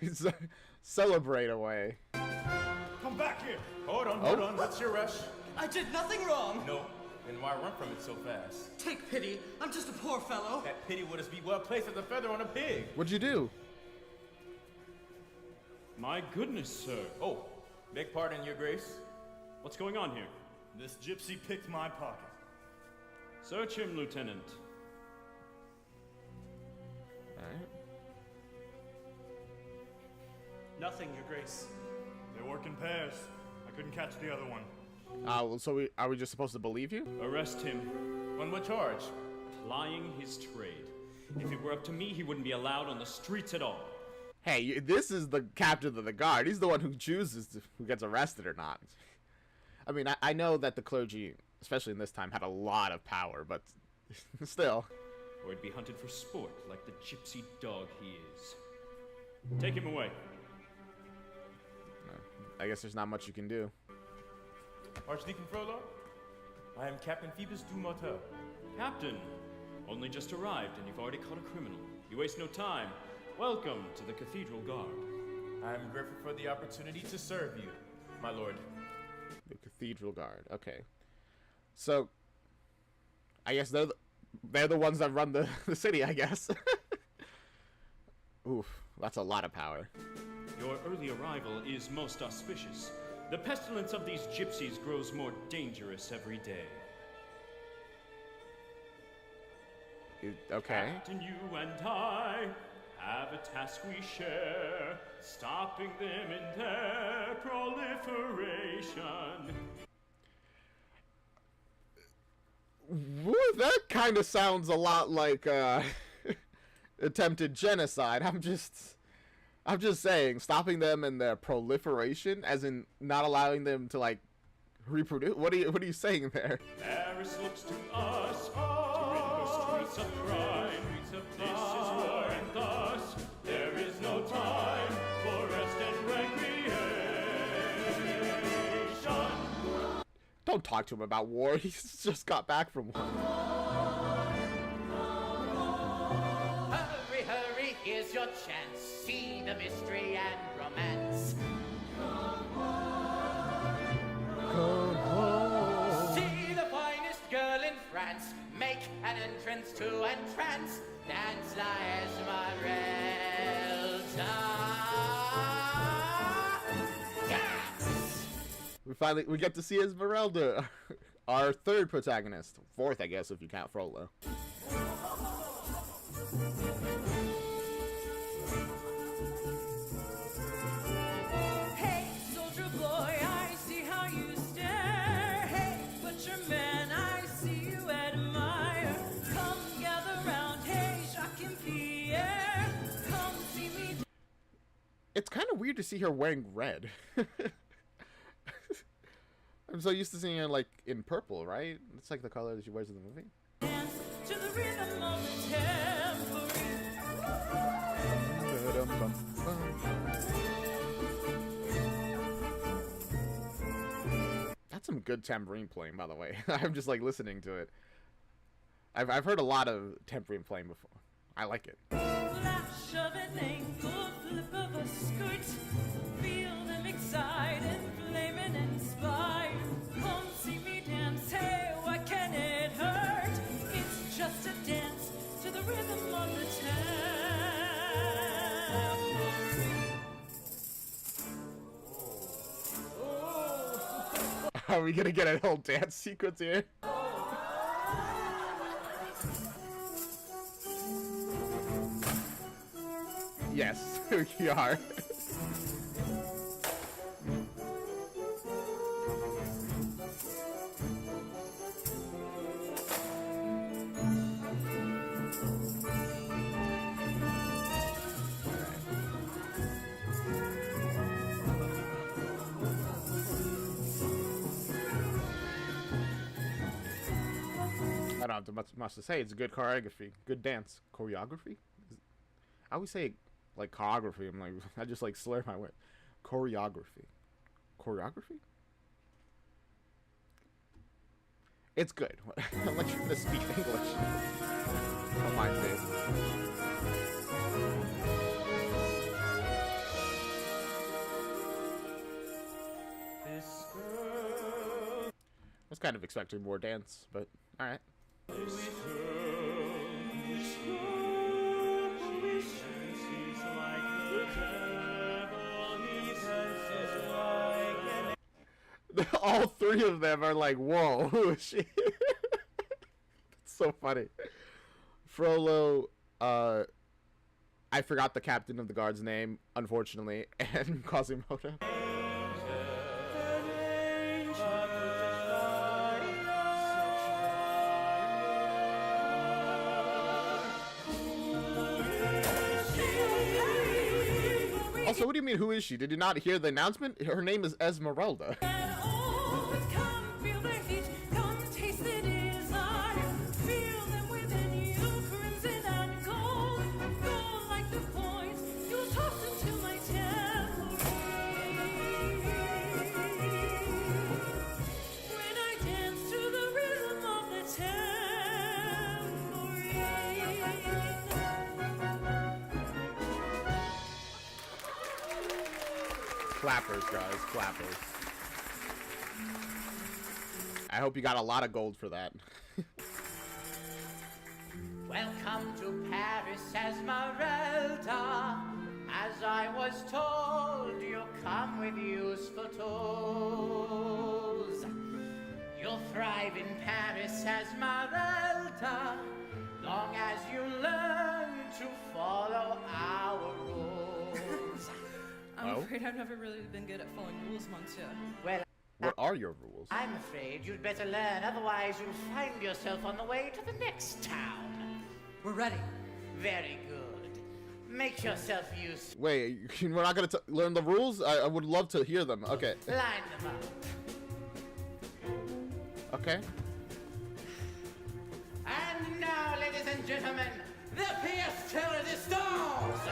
Celebrate away. Come back here. Hold on, what's your rush? I did nothing wrong. No, then why run from it so fast? Take pity. I'm just a poor fellow. That pity would be well placed as a feather on a pig. What'd you do? My goodness, sir. Oh, beg pardon, your grace. What's going on here? This gypsy picked my pocket. Search him, Lieutenant. Alright. Nothing, Your Grace. They work in pairs. I couldn't catch the other one. So are we just supposed to believe you? Arrest him. On what charge? Plying his trade. If it were up to me, he wouldn't be allowed on the streets at all. Hey, this is the captain of the guard. He's the one who chooses who gets arrested or not. I mean, I know that the clergy, especially in this time, had a lot of power, but still. Or he'd be hunted for sport, like the gypsy dog he is. Take him away. I guess there's not much you can do. Archdeacon Frollo? I am Captain Phoebus du Motel. Captain, only just arrived and you've already caught a criminal. You waste no time. Welcome to the Cathedral Guard. I am grateful for the opportunity to serve you, my lord. The Cathedral Guard. Okay. So, I guess they're the ones that run the city, I guess. Oof, that's a lot of power. Your early arrival is most auspicious. The pestilence of these gypsies grows more dangerous every day. Okay. Captain, you and I have a task we share, stopping them in their proliferation. Woo, that kind of sounds a lot like attempted genocide. I'm just saying, stopping them in their proliferation, as in not allowing them to like reproduce. What are you saying there? Paris looks to us to rid her streets of crime. This is war, and thus there is no time for rest and recreation. Don't talk to him about war. He's just got back from one. Hurry, hurry, here's your chance. See the mystery and romance. See the finest girl in France. Make an entrance to entrance. Dance la Esmeralda. Dance! We get to see Esmeralda, our third protagonist. Fourth, I guess, if you count Frollo. Hey, soldier boy, I see how you stare. Hey, butcher man, I see you admire. Come gather round, hey, Jacques and Pierre. Come see me. It's kind of weird to see her wearing red. I'm so used to seeing her like in purple, right? It's like the color that she wears in the movie. Dance to the rhythm of the tambourine. That's some good tambourine playing, by the way. I'm just like listening to it. I've heard a lot of tambourine playing before. I like it. Flash of an ankle, flip of a skirt. Feel them excited, flaming inspired. Come see me dance, hey, what can it hurt? It's just a dance to the rhythm of the tambourine. Are we gonna get a whole dance sequence here? Yes, we are. I don't have to much to say. It's a good choreography, good dance choreography. I always say like choreography. I'm like, I just like slur my word. Choreography. It's good. I'm like trying to speak English. Don't mind me. I was kind of expecting more dance, but all right. All three of them are like, whoa, who is she? That's so funny. Frollo, I forgot the captain of the guard's name, unfortunately, and Quasimodo. Also, what do you mean, who is she? Did you not hear the announcement? Her name is Esmeralda. Clappers, guys, clappers. I hope you got a lot of gold for that. Welcome to Paris, Esmeralda. As I was told, you'll come with useful tools. You'll thrive in Paris, Esmeralda, long as you learn to follow our rules. I'm afraid I've never really been good at following rules, Monsieur. Well, What are your rules? I'm afraid you'd better learn, otherwise you'll find yourself on the way to the next town. We're ready. Very good. Make yourself useful. Wait, we're not gonna learn the rules? I would love to hear them. Okay. Line them up. Okay. And now, ladies and gentlemen, the pièce de résistance!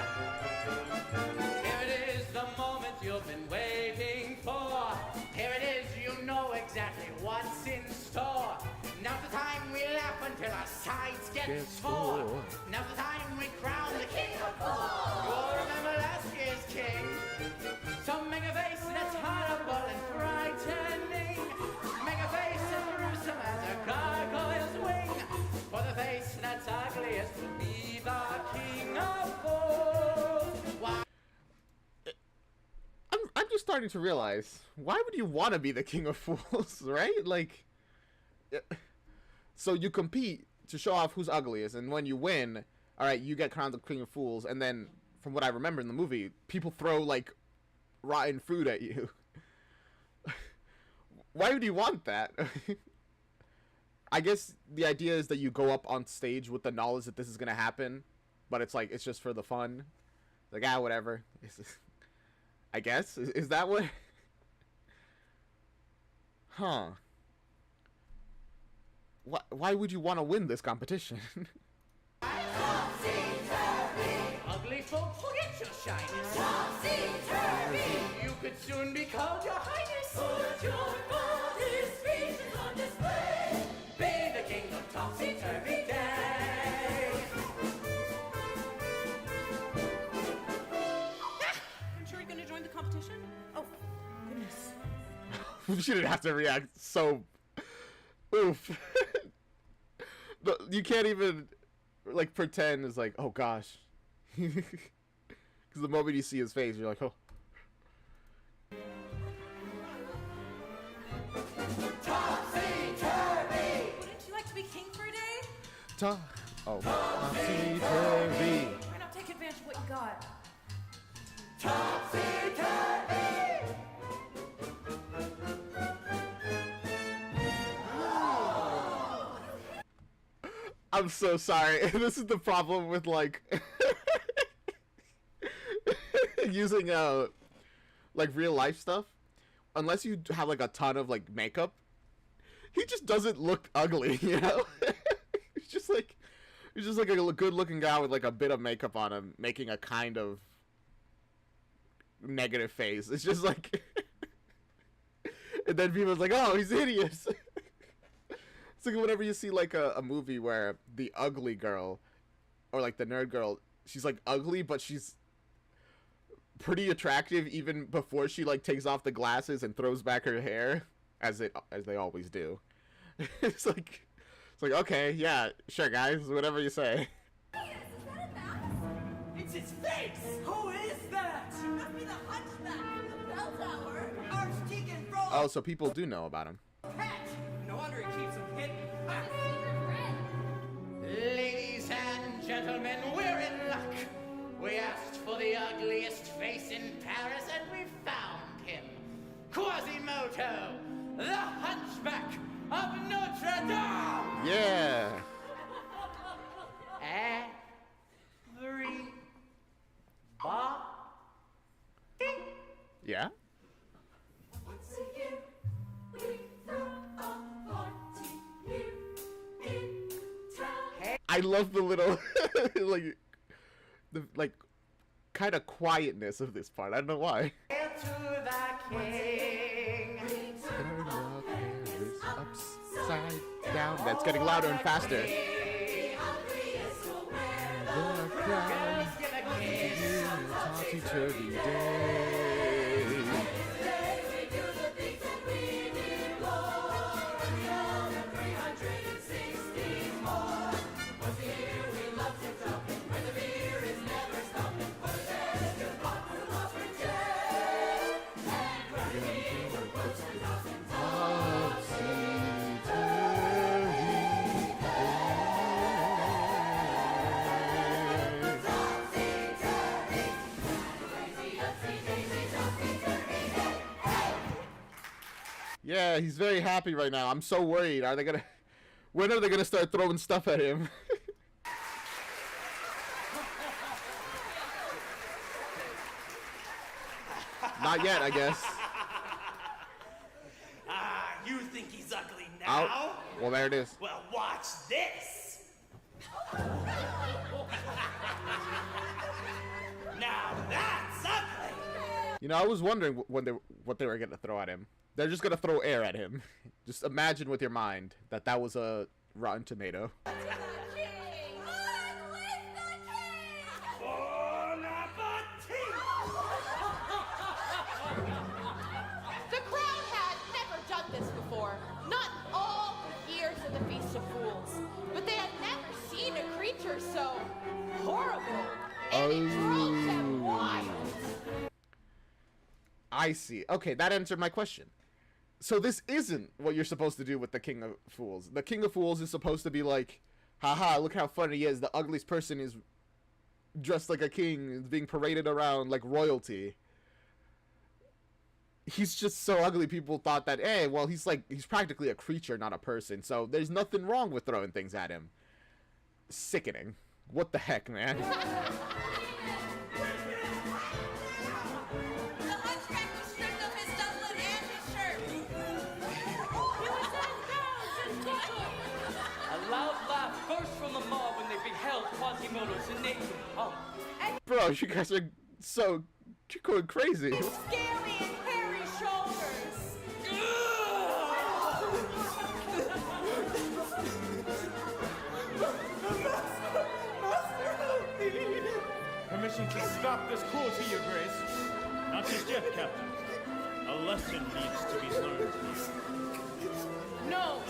Here it is, the moment you've been waiting for. Here it is, you know exactly what's in store. Now's the time we laugh until our sides get sore. Now's the time we crown the king of fools. You all remember last year's king? So make a face that's horrible and frightening. Make a face as gruesome as a gargoyle's wing. For the face that's ugliest will be the king of fools. Why? I'm just starting to realize, why would you want to be the king of fools, right? Like, so you compete to show off who's ugliest, and when you win, all right, you get crowned the king of fools, and then, from what I remember in the movie, people throw, like, rotten food at you. Why would you want that? I guess the idea is that you go up on stage with the knowledge that this is going to happen, but it's like, it's just for the fun. Like, whatever. I guess? Is that what? Huh. Why would you want to win this competition? Ugly folk, forget your shyness. You could soon be called your highness. Put your body's features on display. Be the king of topsy-turvy day. I'm sure you're gonna join the competition? Oh, goodness. She didn't have to react so... Oof. You can't even, like, pretend it's like, oh gosh. Because the moment you see his face, you're like, oh. Topsy-turvy! Wouldn't you like to be king for a day? Topsy-turvy. Why not take advantage of what you got? Topsy-turvy! I'm so sorry. This is the problem with, like, using, like, real life stuff. Unless you have, like, a ton of, like, makeup, he just doesn't look ugly, you know? He's just like a good-looking guy with, like, a bit of makeup on him, making a kind of negative face. It's just like... And then people's like, oh, he's hideous. It's like whenever you see, like, a movie where the ugly girl, or, like, the nerd girl, she's, like, ugly, but she's pretty attractive even before she, like, takes off the glasses and throws back her hair, as they always do. It's like, okay, yeah, sure, guys, whatever you say. It's his face! Who is that? He must be the hunchback from the bell tower. Archdeacon Frog! Oh, so people do know about him. Pet! No wonder he keeps him hidden. Ladies and gentlemen, we're in luck. We asked for the ugliest face in Paris and we found him. Quasimodo, the Hunchback of Notre Dame! Yeah. Yeah? Once a year, we throw a party here in town. I love the little, like, kind of quietness of this part. I don't know why. Hail to the king! Turn up Paris upside down. That's getting louder and faster. The crown, topsy-turvy day. Yeah, he's very happy right now. I'm so worried. Are they gonna... When are they gonna start throwing stuff at him? Not yet, I guess. You think he's ugly now? Oh, well, there it is. Well, watch this. Now that's ugly. You know, I was wondering what they were gonna throw at him. They're just gonna throw air at him. Just imagine with your mind that was a rotten tomato. The crowd had never done this before. Not in all the years of the Feast of Fools. But they had never seen a creature so horrible. And it drove them wild. I see. Okay, that answered my question. So this isn't what you're supposed to do with the King of Fools. The King of Fools is supposed to be like, haha, look how funny he is. The ugliest person is dressed like a king, is being paraded around like royalty. He's just so ugly, people thought that, hey, well, he's practically a creature, not a person. So there's nothing wrong with throwing things at him. Sickening. What the heck, man? A loud laugh burst from the mob when they beheld Quasimodo's naked hump. Bro, you guys are so... You're going crazy. Scaly and hairy shoulders. Permission to stop this cruelty, Your Grace. Not just yet, Captain. A lesson needs to be learned. No!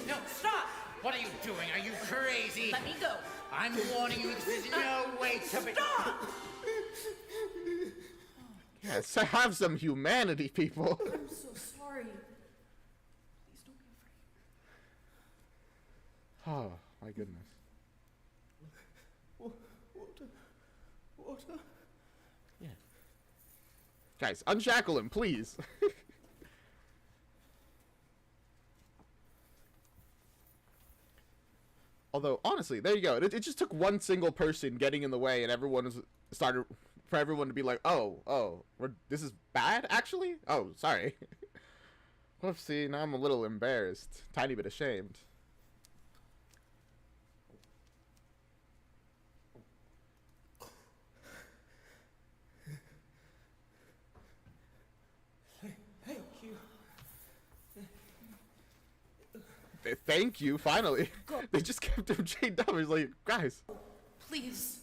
No, stop! What are you doing? Are you crazy? Let me go. I'm warning you, this is no way to be... Stop! Yes, have some humanity, people. I'm so sorry. Please don't be afraid. Oh, my goodness. Water? Yeah. Guys, unshackle him, please. Although, honestly, there you go. It just took one single person getting in the way, and for everyone to be like, oh, this is bad, actually? Oh, sorry. Whoopsie, now I'm a little embarrassed. Tiny bit ashamed. Thank you. Thank you, finally. They just kept him chained up. He's like, guys. Please.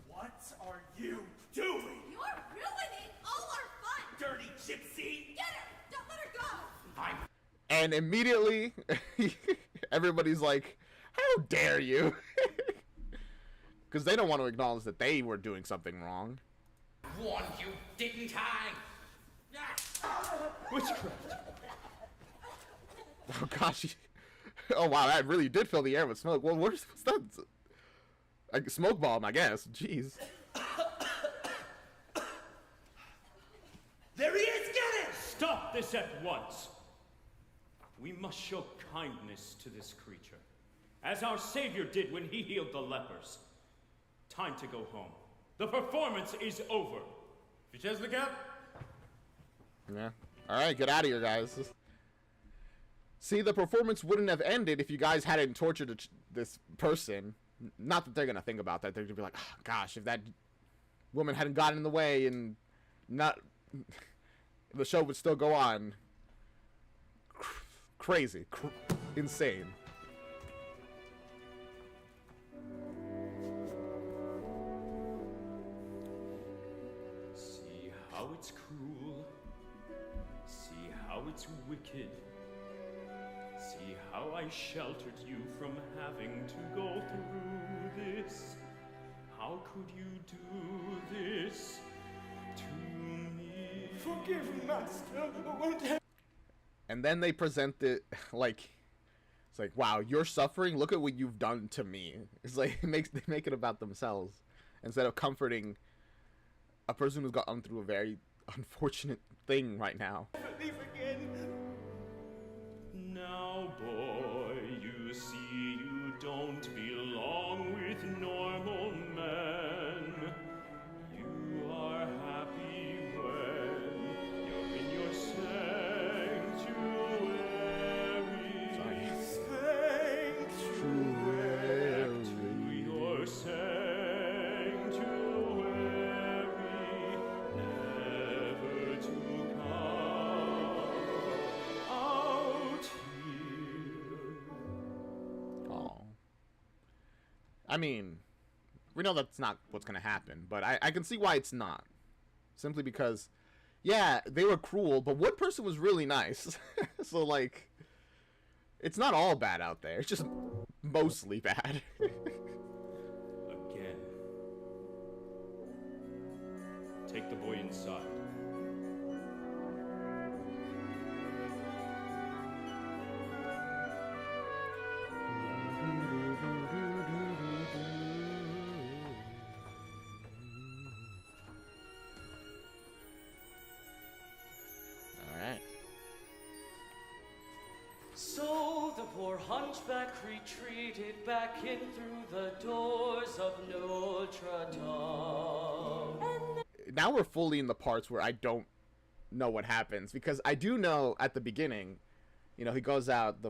What are you doing? You're ruining all our fun. Dirty gypsy! Get her. Don't let her go. And immediately, everybody's like, how dare you? Because they don't want to acknowledge that they were doing something wrong. Warned you, didn't I? Witchcraft. Oh gosh. Oh wow, that really did fill the air with smoke. Well, what's that? A smoke bomb, I guess. Jeez. There he is, get him! Stop this at once. We must show kindness to this creature, as our Savior did when he healed the lepers. Time to go home. The performance is over. Fiches the cap? Yeah. Alright, get out of here, guys. See, the performance wouldn't have ended if you guys hadn't tortured this person. Not that they're gonna think about that. They're gonna be like, oh, gosh, if that woman hadn't gotten in the way and not... the show would still go on. Crazy. Insane. See how it's cruel. See how it's wicked. See how I sheltered you from having to go through this. How could you do this to me? Forgive, Master. And then they present it like, it's like, wow, you're suffering. Look at what you've done to me. It's like they make it about themselves instead of comforting a person who's gone through a very unfortunate thing right now. Leave again. Now, boy, you see you don't belong with normal men. You are happy when you're in your sanctuary. Sanctuary. To your sanctuary, never to come out here. Oh. I mean, we know that's not what's gonna happen, but I can see why it's not. Simply because, yeah, they were cruel, but one person was really nice. So, like, it's not all bad out there. It's just mostly bad. Again. Take the boy inside. Alright. So the poor hunchback retreated back in through the doors of Notre Dame. Now we're fully in the parts where I don't know what happens, because I do know at the beginning, you know, he goes out, the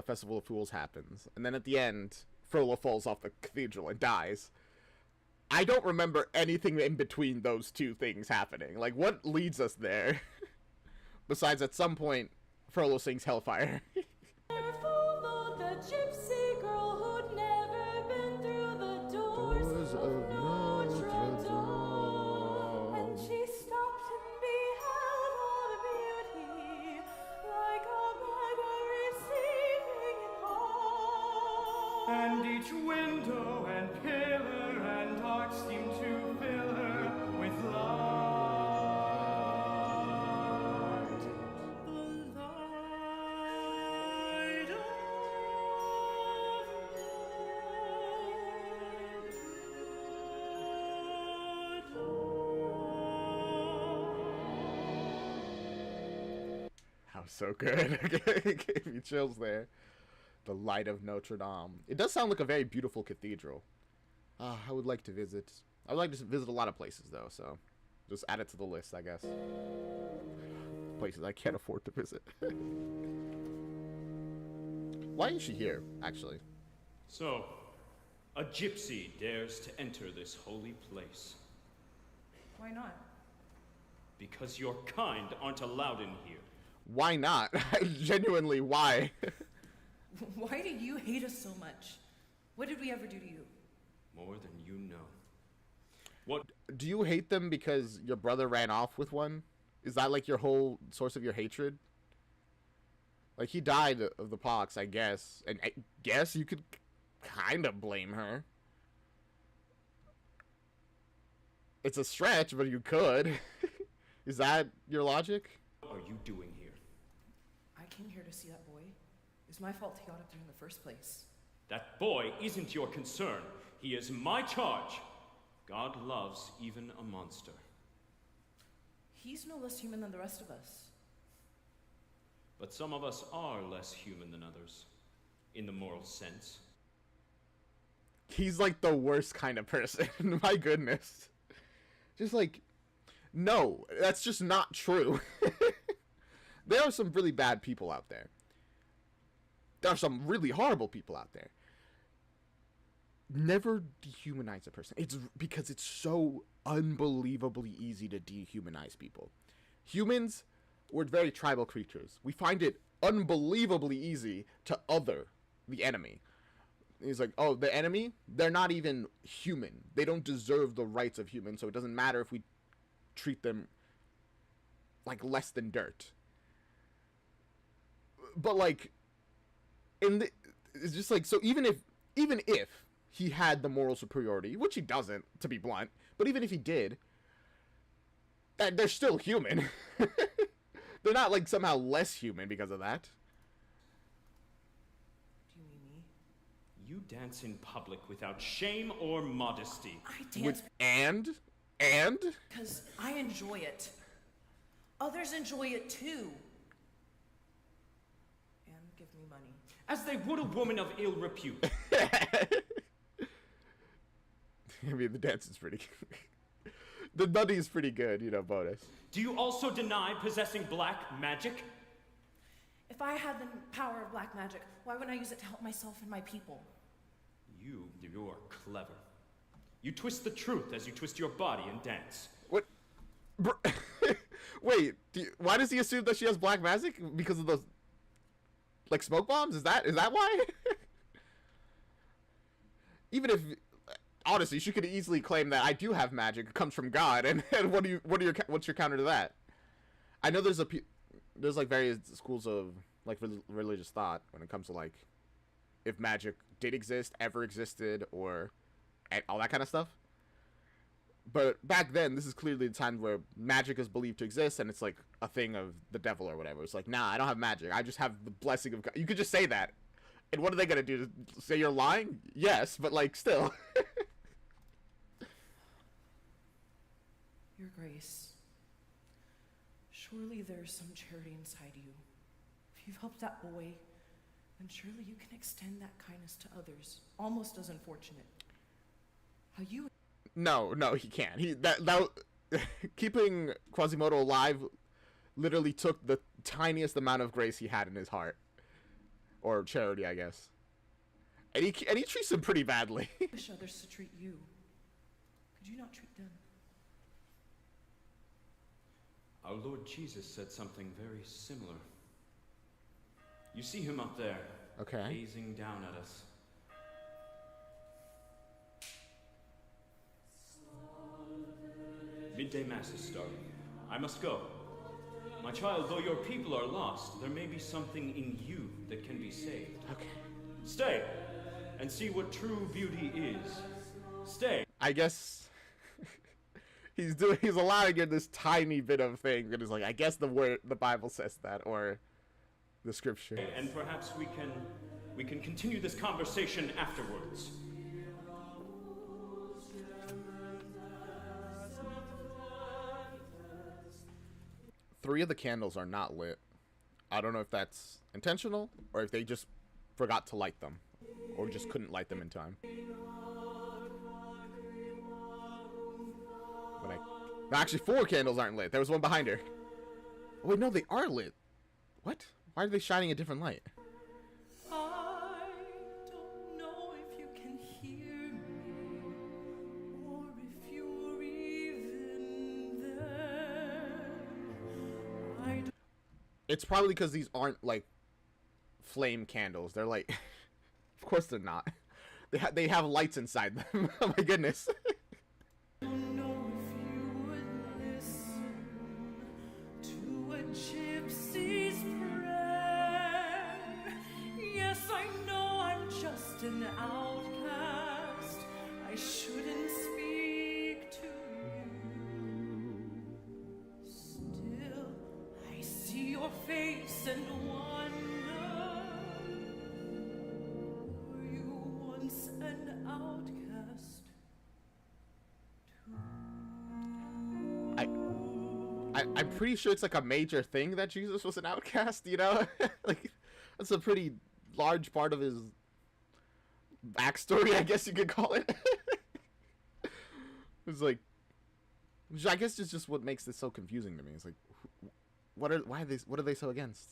Festival of Fools happens, and then at the end, Frollo falls off the cathedral and dies. I don't remember anything in between those two things happening. Like, what leads us there? Besides, at some point, Frollo sings Hellfire. Followed the gypsy girl who'd never been through the doors of Notre Dame. And she stopped and beheld all the beauty, like a mother receiving an home. And each window and pillar and arch seemed to fill her with light. The light of How so good. It gave me chills there. The light of Notre Dame. It does sound like a very beautiful cathedral. I would like to visit. I would like to visit a lot of places, though, so just add it to the list, I guess. Places I can't afford to visit. Why is she here, actually? So, a gypsy dares to enter this holy place. Why not? Because your kind aren't allowed in here. Why not? Genuinely, why? Why do you hate us so much? What did we ever do to you? More than you know. What? Do you hate them because your brother ran off with one? Is that like your whole source of your hatred? Like, he died of the pox, I guess. And I guess you could kind of blame her. It's a stretch, but you could. Is that your logic? What are you doing here? I came here to see that boy. It's my fault he got up there in the first place. That boy isn't your concern. He is my charge. God loves even a monster. He's no less human than the rest of us. But some of us are less human than others, in the moral sense. He's like the worst kind of person. My goodness. Just like, no, that's just not true. There are some really bad people out there. There are some really horrible people out there. Never dehumanize a person. It's because it's so unbelievably easy to dehumanize people. Humans, we're very tribal creatures. We find it unbelievably easy to other the enemy. He's like, oh, the enemy? They're not even human. They don't deserve the rights of humans, so it doesn't matter if we treat them like less than dirt. But like, it's just like, so even if he had the moral superiority, which he doesn't, to be blunt, but even if he did, that they're still human. They're not like somehow less human because of that. Do you mean me? You dance in public without shame or modesty. I dance. And? Because I enjoy it. Others enjoy it too. And give me money. As they would a woman of ill repute. I mean, the dance is pretty good. The money is pretty good, you know, bonus. Do you also deny possessing black magic? If I had the power of black magic, why wouldn't I use it to help myself and my people? You are clever. You twist the truth as you twist your body in dance. What? Wait, why does he assume that she has black magic? Because of those, like, smoke bombs? Is that why? Even if, honestly, she could easily claim that I do have magic. It comes from God. And what's your counter to that? I know there's like various schools of like religious thought when it comes to like if magic did exist, ever existed, or all that kind of stuff. But back then, this is clearly the time where magic is believed to exist, and it's like a thing of the devil or whatever. It's like, nah, I don't have magic. I just have the blessing of God. You could just say that. And what are they gonna do? Say you're lying? Yes, but like still. Your Grace, surely there's some charity inside you. If you've helped that boy, then surely you can extend that kindness to others. Almost as unfortunate. How you... No, he can't. That keeping Quasimodo alive literally took the tiniest amount of grace he had in his heart. Or charity, I guess. And he treats him pretty badly. Wish others to treat you. Could you not treat them? Our Lord Jesus said something very similar. You see him up there, okay, gazing down at us. Midday Mass is starting. I must go. My child, though your people are lost, there may be something in you that can be saved. Okay. Stay, and see what true beauty is. Stay. I guess he's allowing in this tiny bit of thing that is like, I guess the Bible says that, or the scripture. And perhaps we can continue this conversation afterwards. Three of the candles are not lit. I don't know if that's intentional or if they just forgot to light them or just couldn't light them in time. But actually, 4 candles aren't lit. There was one behind her. Oh, wait, no, they are lit. What? Why are they shining a different light? I don't know if you can hear me or if you're even there. It's probably because these aren't like flame candles. They're like, of course they're not. They have lights inside them. Oh my goodness. I don't know if you would listen to a gypsy's prayer. Yes, I know I'm just an outcast. I shouldn't speak to you. Still, I see your face and wonder. Were you once an outcast? I'm pretty sure it's like a major thing that Jesus was an outcast, you know? Like, that's a pretty large part of his backstory, I guess you could call it. It's like, which I guess is just what makes this so confusing to me. It's like, what are they so against?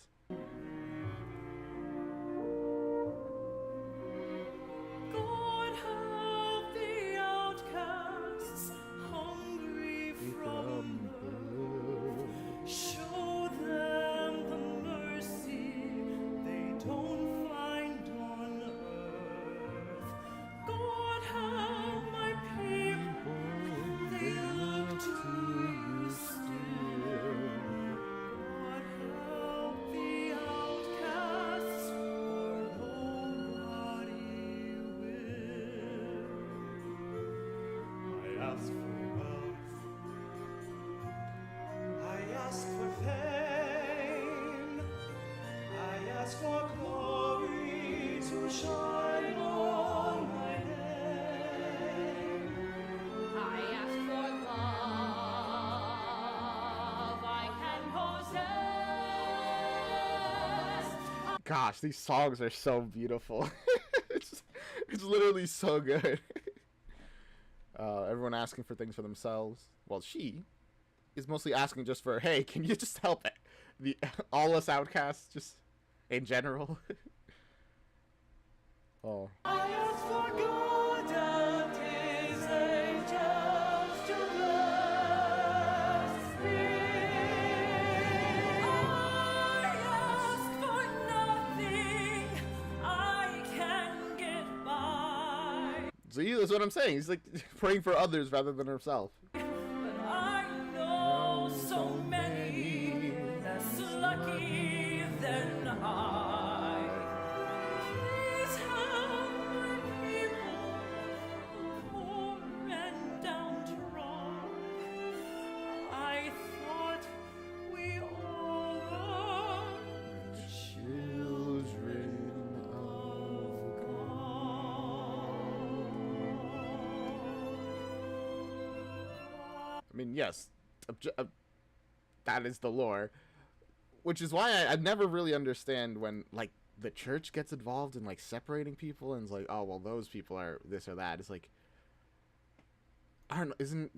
God help the outcasts, hungry from birth. Show them the mercy they don't find on earth. God help my people, they look to you still. God help the outcasts, or nobody will. I ask for wealth. I ask for fame. I ask for glory to shine on my name. I ask for love. gosh, these songs are so beautiful. it's literally so good. Everyone asking for things for themselves. Well, she is mostly asking just for, hey, can you just help all us outcasts, just in general? Oh. I ask for God and His angels to bless me. I ask for nothing. I can get by. See, that's what I'm saying. He's like praying for others rather than himself. But I know so many less lucky than I. Please help my people, poor and downtrodden. I thought we all were Children of I mean, yes, that is the lore, which is why I never really understand when like the church gets involved in like separating people and it's like, oh well, those people are this or that. It's like, I don't know,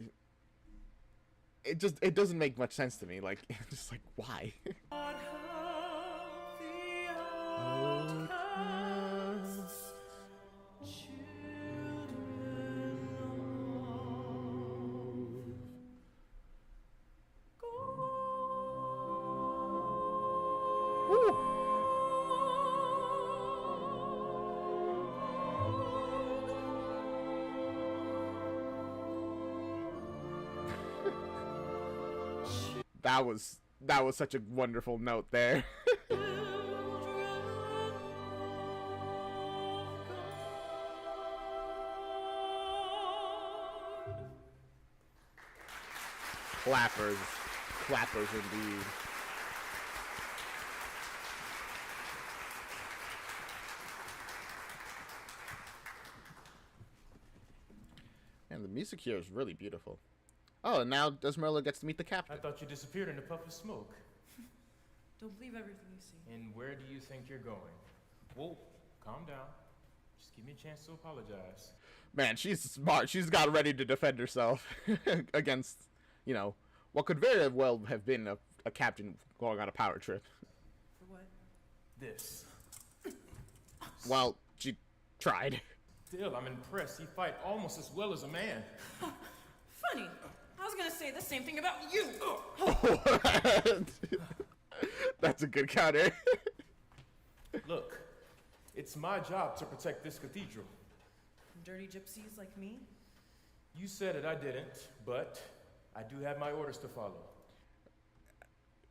it doesn't make much sense to me. Like, just like why? God help the outcasts, children That was such a wonderful note there. Clappers indeed. And the music here is really beautiful. Oh, and now Esmeralda gets to meet the captain. I thought you disappeared in a puff of smoke. Don't believe everything you see. And where do you think you're going? Whoa, calm down. Just give me a chance to apologize. Man, she's smart. She's got ready to defend herself against, you know, what could very well have been a captain going on a power trip. For what? This. Well, she tried. Still, I'm impressed. You fight almost as well as a man. Funny. I was gonna say the same thing about you. That's a good counter. Look, it's my job to protect this cathedral. Dirty gypsies like me? You said it, I didn't, but I do have my orders to follow.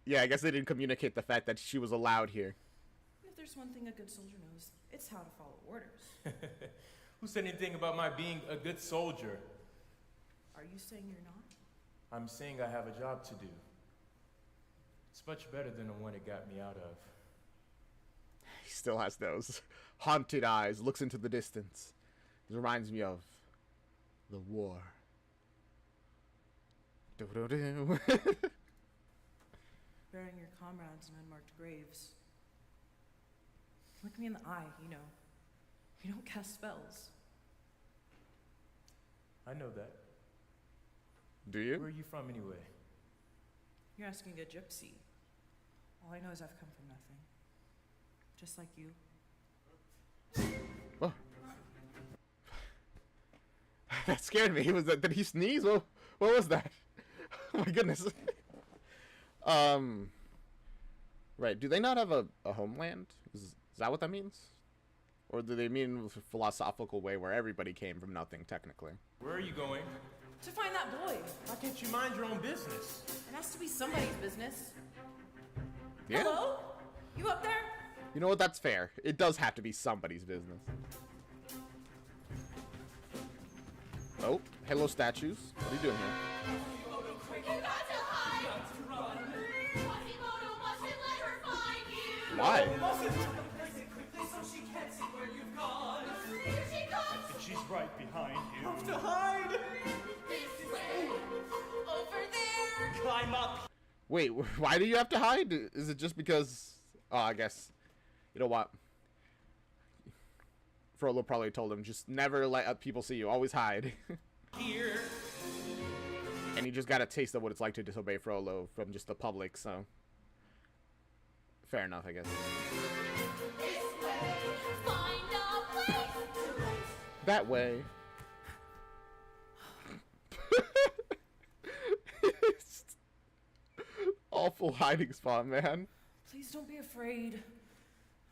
Yeah, I guess they didn't communicate the fact that she was allowed here. If there's one thing a good soldier knows, it's how to follow orders. Who said anything about my being a good soldier? Are you saying you're not? I'm saying I have a job to do. It's much better than the one it got me out of. He still has those haunted eyes, looks into the distance. It reminds me of the war. Do-do-do. Burying your comrades in unmarked graves. Look me in the eye, you know. You don't cast spells. I know that. Do you? Where are you from anyway? You're asking a gypsy. All I know is I've come from nothing. Just like you. Oh. That scared me. Did he sneeze? What was that? Oh my goodness. Right. Do they not have a homeland? Is that what that means? Or do they mean in a philosophical way where everybody came from nothing, technically? Where are you going? To find that boy. Why can't you mind your own business? It has to be somebody's business. Yeah. Hello? You up there? You know what? That's fair. It does have to be somebody's business. Oh, hello, statues. What are you doing here? You got to hide! Quasimodo mustn't let her find you! Why? Listen quickly so she can't see where you've gone. Here she comes! She's right behind you. Have to hide! This way! Over there! Climb up! Wait, why do you have to hide? Is it just because... Oh, I guess... You know what? Frollo probably told him, just never let people see you. Always hide. Here. And he just got a taste of what it's like to disobey Frollo from just the public, so... Fair enough, I guess. That way. Awful hiding spot, man. Please don't be afraid.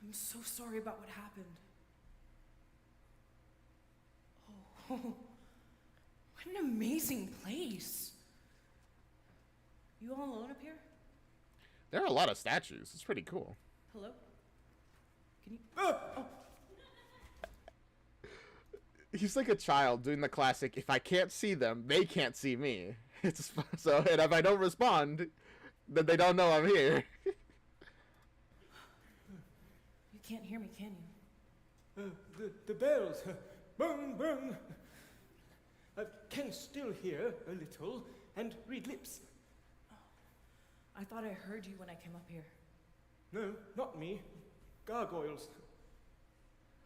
I'm so sorry about what happened. Oh, what an amazing place. You all alone up here? There are a lot of statues. It's pretty cool. Hello? Can you... Oh. He's like a child doing the classic, if I can't see them, they can't see me. It's so, and if I don't respond, then they don't know I'm here. You can't hear me, can you? The bells, bung, bung. I can still hear a little and read lips. I thought I heard you when I came up here. No, not me. Gargoyles.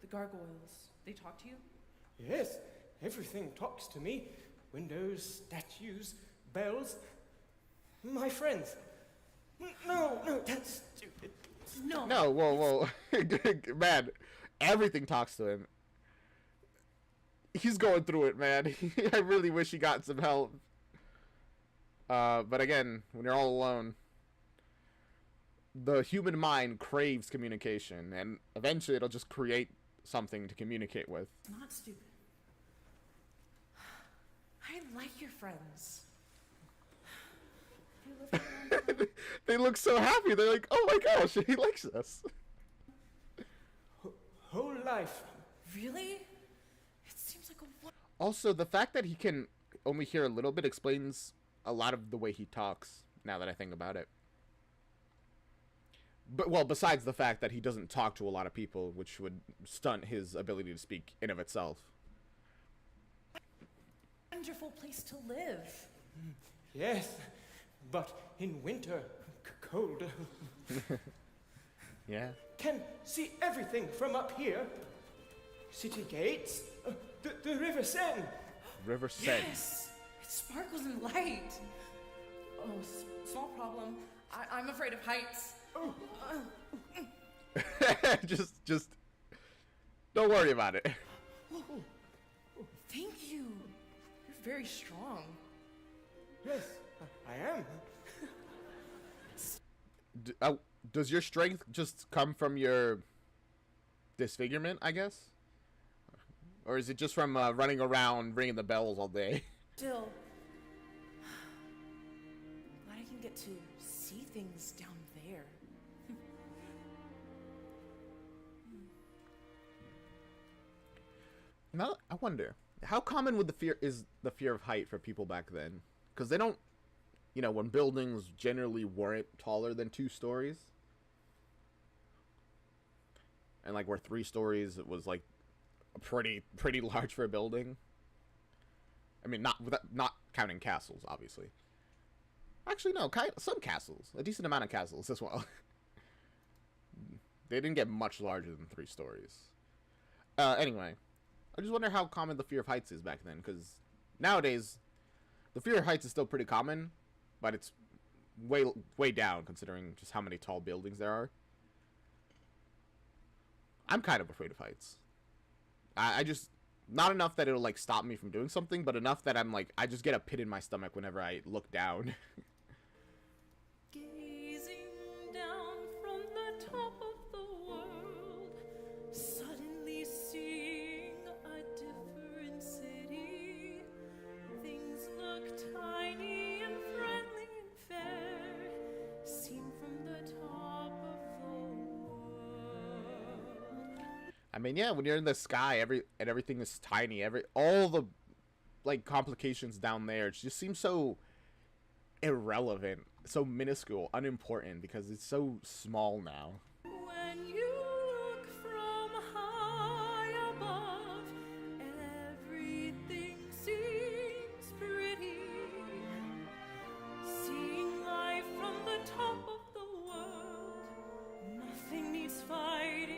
The gargoyles, they talk to you? Yes, everything talks to me. Windows, statues, bells. My friends. No, that's stupid. No, whoa. Man, everything talks to him. He's going through it, man. I really wish he got some help. But again, when you're all alone, the human mind craves communication, and eventually it'll just create something to communicate with. Not stupid. I like your friends. They look so happy. They're like, oh my gosh, he likes us. Whole life. Really? It seems like a... Also, the fact that he can only hear a little bit explains a lot of the way he talks, now that I think about it. But, well, besides the fact that he doesn't talk to a lot of people, which would stunt his ability to speak in of itself. Wonderful place to live. Yes, but in winter, cold. Yeah. Can see everything from up here. City gates, the River Seine. River Seine. Yes, it sparkles in light. Oh, small problem. I'm afraid of heights. Oh. just don't worry about it. Thank you. You're very strong. Yes, I am. Does your strength just come from your disfigurement, I guess? Or is it just from running around ringing the bells all day? Still, glad I can get to see things down there. Now, I wonder, how common would the fear of height for people back then? Because they don't, you know, when buildings generally weren't taller than 2 stories. And like where 3 stories, it was like pretty large for a building. I mean, not counting castles, obviously. Actually, no, some castles, a decent amount of castles as well. They didn't get much larger than 3 stories. Anyway, I just wonder how common the fear of heights is back then, because nowadays the fear of heights is still pretty common, but it's way down considering just how many tall buildings there are. I'm kind of afraid of heights. I just, not enough that it'll like stop me from doing something, but enough that I'm like, I just get a pit in my stomach whenever I look down. Gazing down from the top of the world, suddenly seeing a different city. Things look tiny and friendly and fair, seen from the top of the world. I mean, yeah, when you're in the sky, everything is tiny. All the like complications down there, it just seems so irrelevant, so minuscule, unimportant, because it's so small now. When you look from high above, everything seems pretty. Seeing life from the top of the world, nothing needs fighting.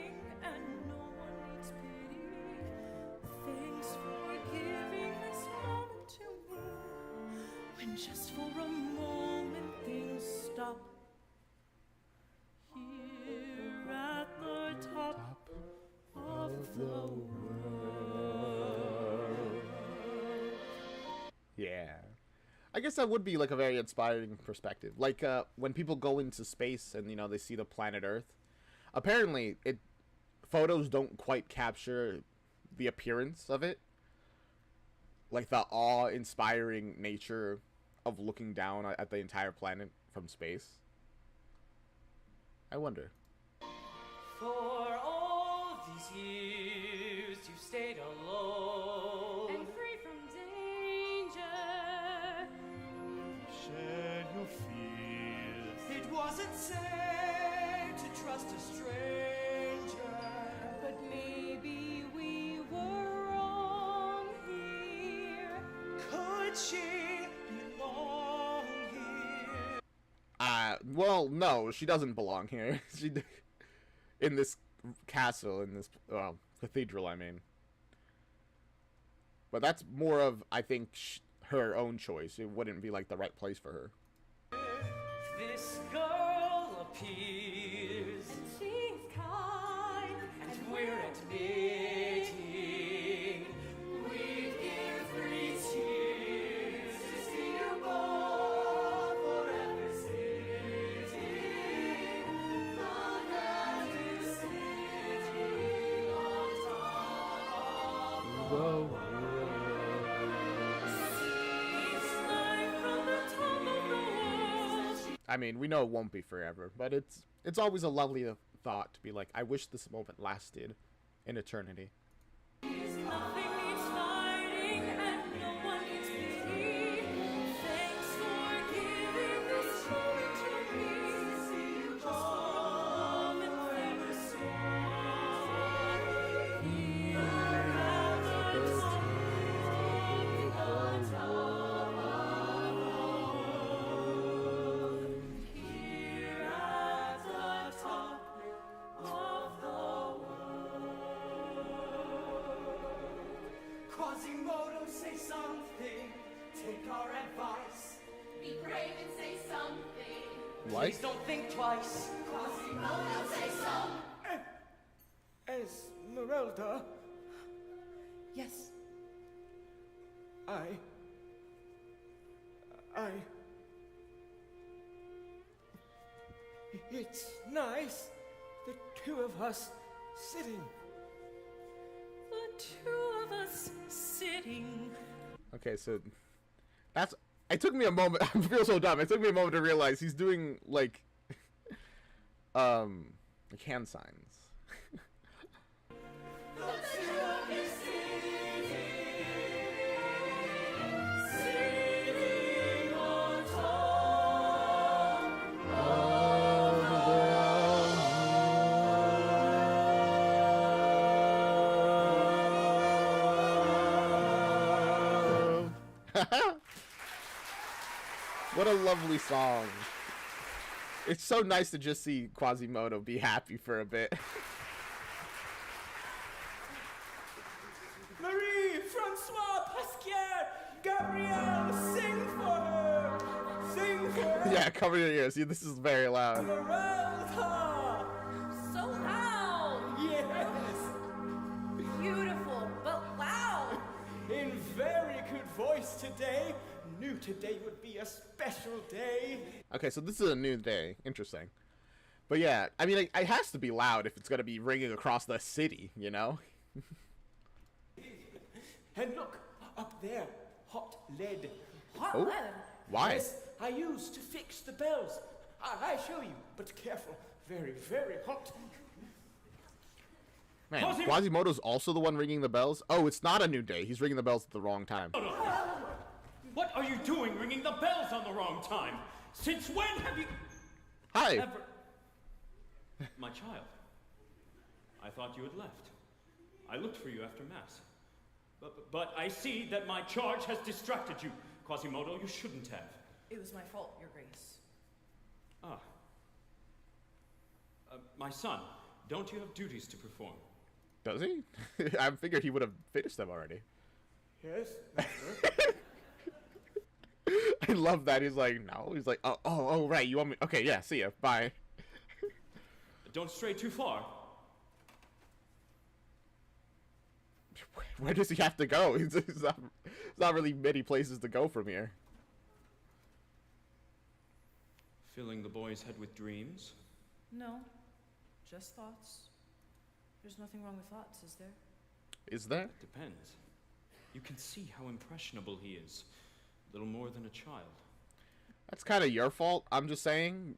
just for a moment things stop. Here at the top of the world. Yeah. I guess that would be like a very inspiring perspective. Like when people go into space and, you know, they see the planet Earth. Apparently, photos don't quite capture the appearance of it. Like the awe-inspiring nature of looking down at the entire planet from space. I wonder. For all these years you stayed alone And free from danger. Share your fears. It wasn't safe to trust a stranger. But maybe we were wrong here. Could she belong here? Well, no, she doesn't belong here. She in this castle, in this cathedral, I mean. But that's more of, I think, her own choice. It wouldn't be like the right place for her. This girl appears And she's kind. and we're admitting we'd give 3 tears to see you both forever sitting on that new city on top of the world. Sees life from the top of the world. I mean, we know it won't be forever, but it's always a lovely thought to be like, I wish this moment lasted in eternity. Nothing needs fighting and no one needs pity. Thanks for giving this story to me. Just for a moment there was one here at the top of the world. Here at the top of the Quasimodo, say something. Take our advice. Be brave and say something. What? Please don't think twice. Quasimodo, say something. Esmeralda. Yes. It's nice, the two of us sitting. The two of us sitting. Okay, so that's. It took me a moment. I feel so dumb. It took me a moment to realize he's doing like hand signs. The two of you sitting on top What a lovely song. It's so nice to just see Quasimodo be happy for a bit. Marie, Francois, Pasquier, Gabrielle, sing for her! Sing for her! Yeah, cover your ears. See, this is very loud. Esmeralda! So loud. Yes! Beautiful, but loud. In very good voice today. Knew today would be a special day. Okay, so this is a new day. Interesting. But yeah, I mean, it has to be loud if it's going to be ringing across the city, you know? And look, up there, hot lead. Hot Oh. lead. Why? Yes, I used to fix the bells. I show you, but careful. Very, very hot. Man, Quasimodo's also the one ringing the bells? Oh, it's not a new day. He's ringing the bells at the wrong time. What are you doing ringing the bells on the wrong time? Since when have you Hi. ever... My child, I thought you had left. I looked for you after Mass. But I see that my charge has distracted you. Quasimodo, you shouldn't have. It was my fault, Your Grace. Ah. My son, don't you have duties to perform? Does he? I figured he would have finished them already. Yes, master. I love that. He's like, no. He's like, oh, right. You want me? Okay, yeah. See ya. Bye. Don't stray too far. Where does he have to go? He's not really many places to go from here. Filling the boy's head with dreams? No, just thoughts. There's nothing wrong with thoughts, is there? Is there? Depends. You can see how impressionable he is. Little more than a child. That's kind of your fault. I'm just saying.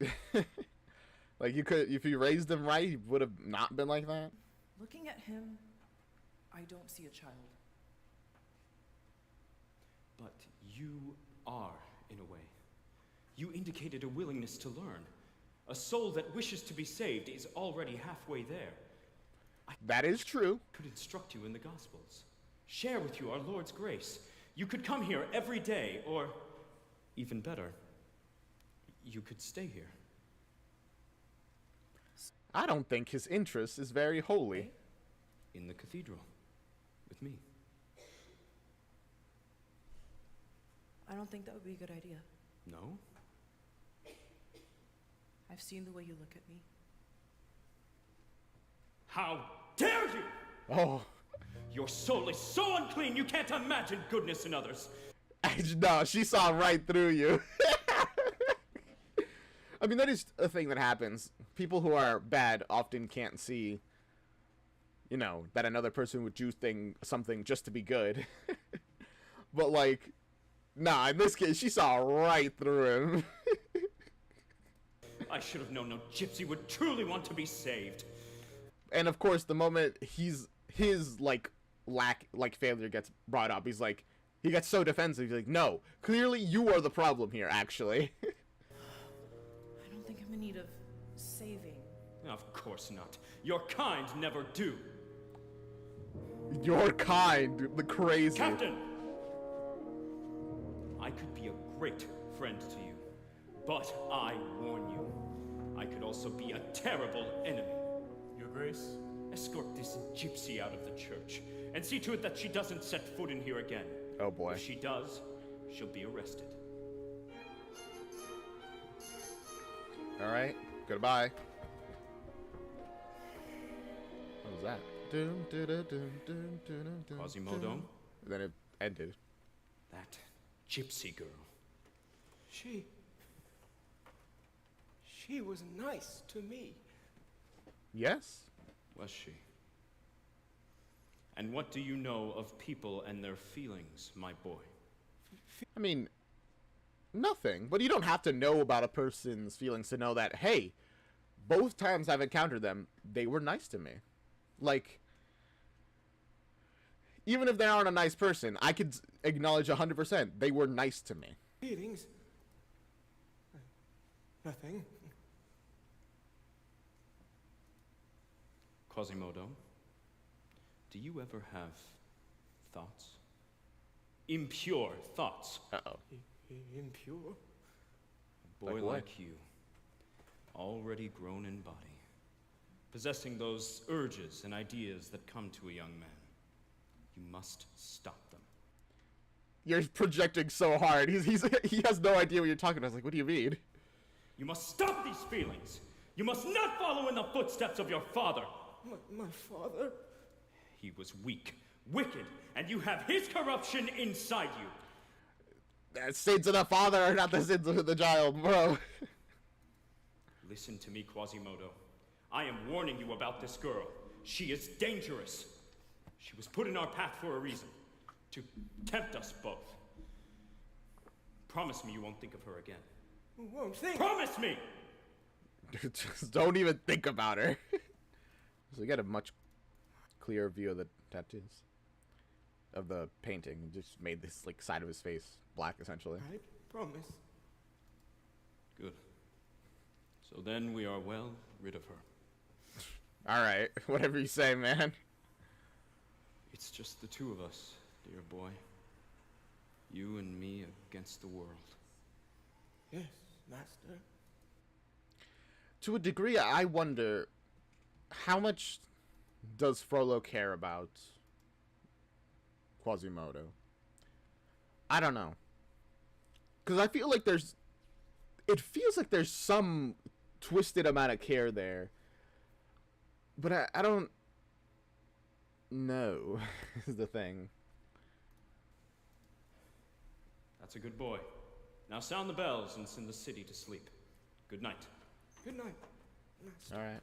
Like, you could, if you raised him right, he would have not been like that. Looking at him, I don't see a child. But you are, in a way. You indicated a willingness to learn. A soul that wishes to be saved is already halfway there. That is true. I could instruct you in the Gospels. Share with you our Lord's grace. You could come here every day, or, even better, you could stay here. I don't think his interest is very holy. In the cathedral. With me. I don't think that would be a good idea. No? I've seen the way you look at me. How dare you! Oh. Your soul is so unclean you can't imagine goodness in others. No, she saw right through you. I mean, that is a thing that happens. People who are bad often can't see, you know, that another person would do something just to be good. But, like, nah, in this case, she saw right through him. I should have known no gypsy would truly want to be saved. And, of course, the moment his failure gets brought up, he's like, he gets so defensive. He's like, no, clearly you are the problem here, actually. I don't think I'm in need of saving. Of course not. Your kind never do. Your kind, the crazy. Captain! I could be a great friend to you, but I warn you, I could also be a terrible enemy. Your Grace? Escort this gypsy out of the church, and see to it that she doesn't set foot in here again. Oh boy. If she does, she'll be arrested. Alright, goodbye. What was that? Doom, doo, doo, doom, doom, doom, doom, Quasimodo? doom. Then it ended. That gypsy girl. She was nice to me. Yes? Was she? And what do you know of people and their feelings, my boy? I mean, nothing. But you don't have to know about a person's feelings to know that, hey, both times I've encountered them, they were nice to me. Like, even if they aren't a nice person, I could acknowledge 100% they were nice to me. Feelings? Nothing. Quasimodo, do you ever have thoughts? Impure thoughts. Uh-oh. Impure? A boy Like what? like you, already grown in body, possessing those urges and ideas that come to a young man. You must stop them. You're projecting so hard. He has no idea what you're talking about. I was like, what do you mean? You must stop these feelings. You must not follow in the footsteps of your father. My father? He was weak, wicked, and you have his corruption inside you. The sins of the father are not the sins of the child, bro. Listen to me, Quasimodo. I am warning you about this girl. She is dangerous. She was put in our path for a reason. To tempt us both. Promise me you won't think of her again. Won't think. Promise me! Just don't even think about her. So you get a much clearer view of the tattoos. Of the painting. It just made this like side of his face black, essentially. I promise. Good. So then we are well rid of her. Alright, whatever you say, man. It's just the two of us, dear boy. You and me against the world. Yes, master. To a degree, I wonder, how much does Frollo care about Quasimodo? I don't know. Because I feel like there's... It feels like there's some twisted amount of care there. But I don't know, is the thing. That's a good boy. Now sound the bells and send the city to sleep. Good night. Good night. Alright.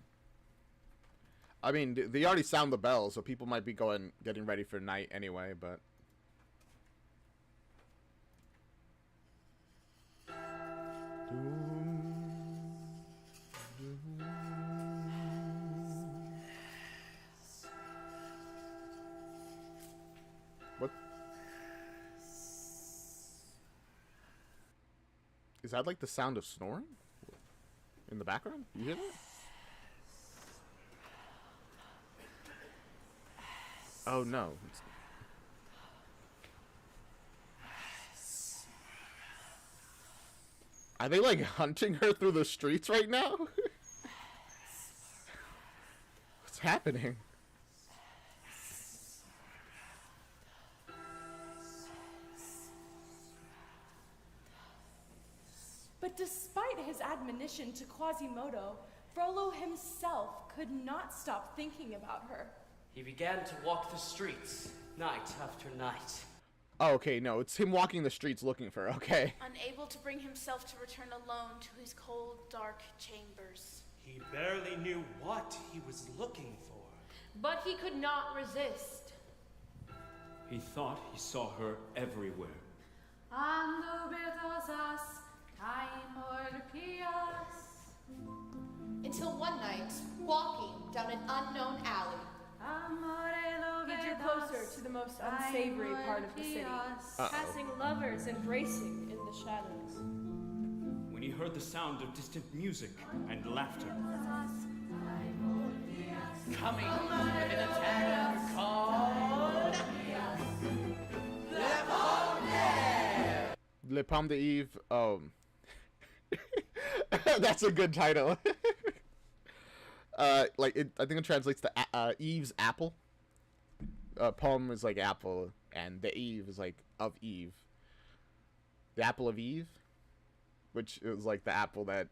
I mean, they already sound the bells, so people might be getting ready for night anyway, but... What? Is that like the sound of snoring? In the background? You hear that? Oh no. Are they like hunting her through the streets right now? What's happening? But despite his admonition to Quasimodo, Frollo himself could not stop thinking about her. He began to walk the streets, night after night. Oh, okay, no, it's him walking the streets looking for her, okay. Unable to bring himself to return alone to his cold, dark chambers. He barely knew what he was looking for. But he could not resist. He thought he saw her everywhere. Until one night, walking down an unknown alley, He drew closer to the most unsavory part of the city, passing lovers embracing in the shadows. When he heard the sound of distant music and laughter. Coming with an attack called Le Pomme d'Eve. That's a good title. I think it translates to Eve's apple. Pomme is like apple, and the Eve is like of Eve. The apple of Eve, which is like the apple that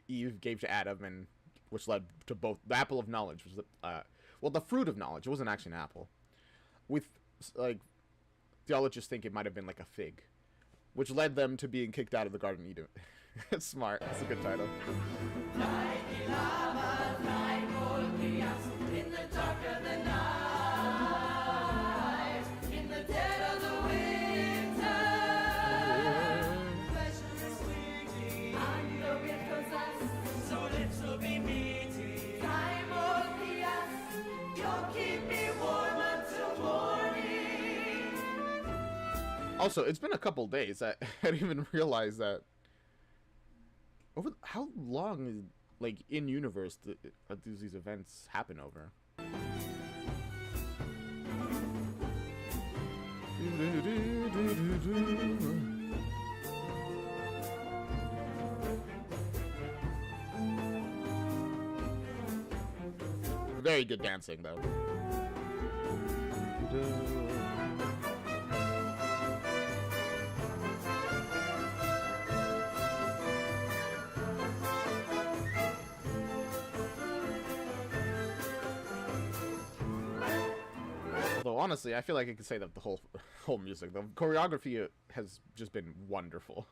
Eve gave to Adam, and which led to both the apple of knowledge, was well, the fruit of knowledge. It wasn't actually an apple. With like theologians think it might have been like a fig, which led them to being kicked out of the Garden of Eden. It's smart. That's a good title. In the dark of the night, in the dead of the winter, pleasure is fleeting, and though it goes us, so lips will be meeting. Time will be us, you'll keep me warm until morning. Also, it's been a couple days. I didn't even realize that. How long is, like, in universe do these events happen over? Very good dancing, though. Although honestly, I feel like I could say that the whole music, the choreography has just been wonderful.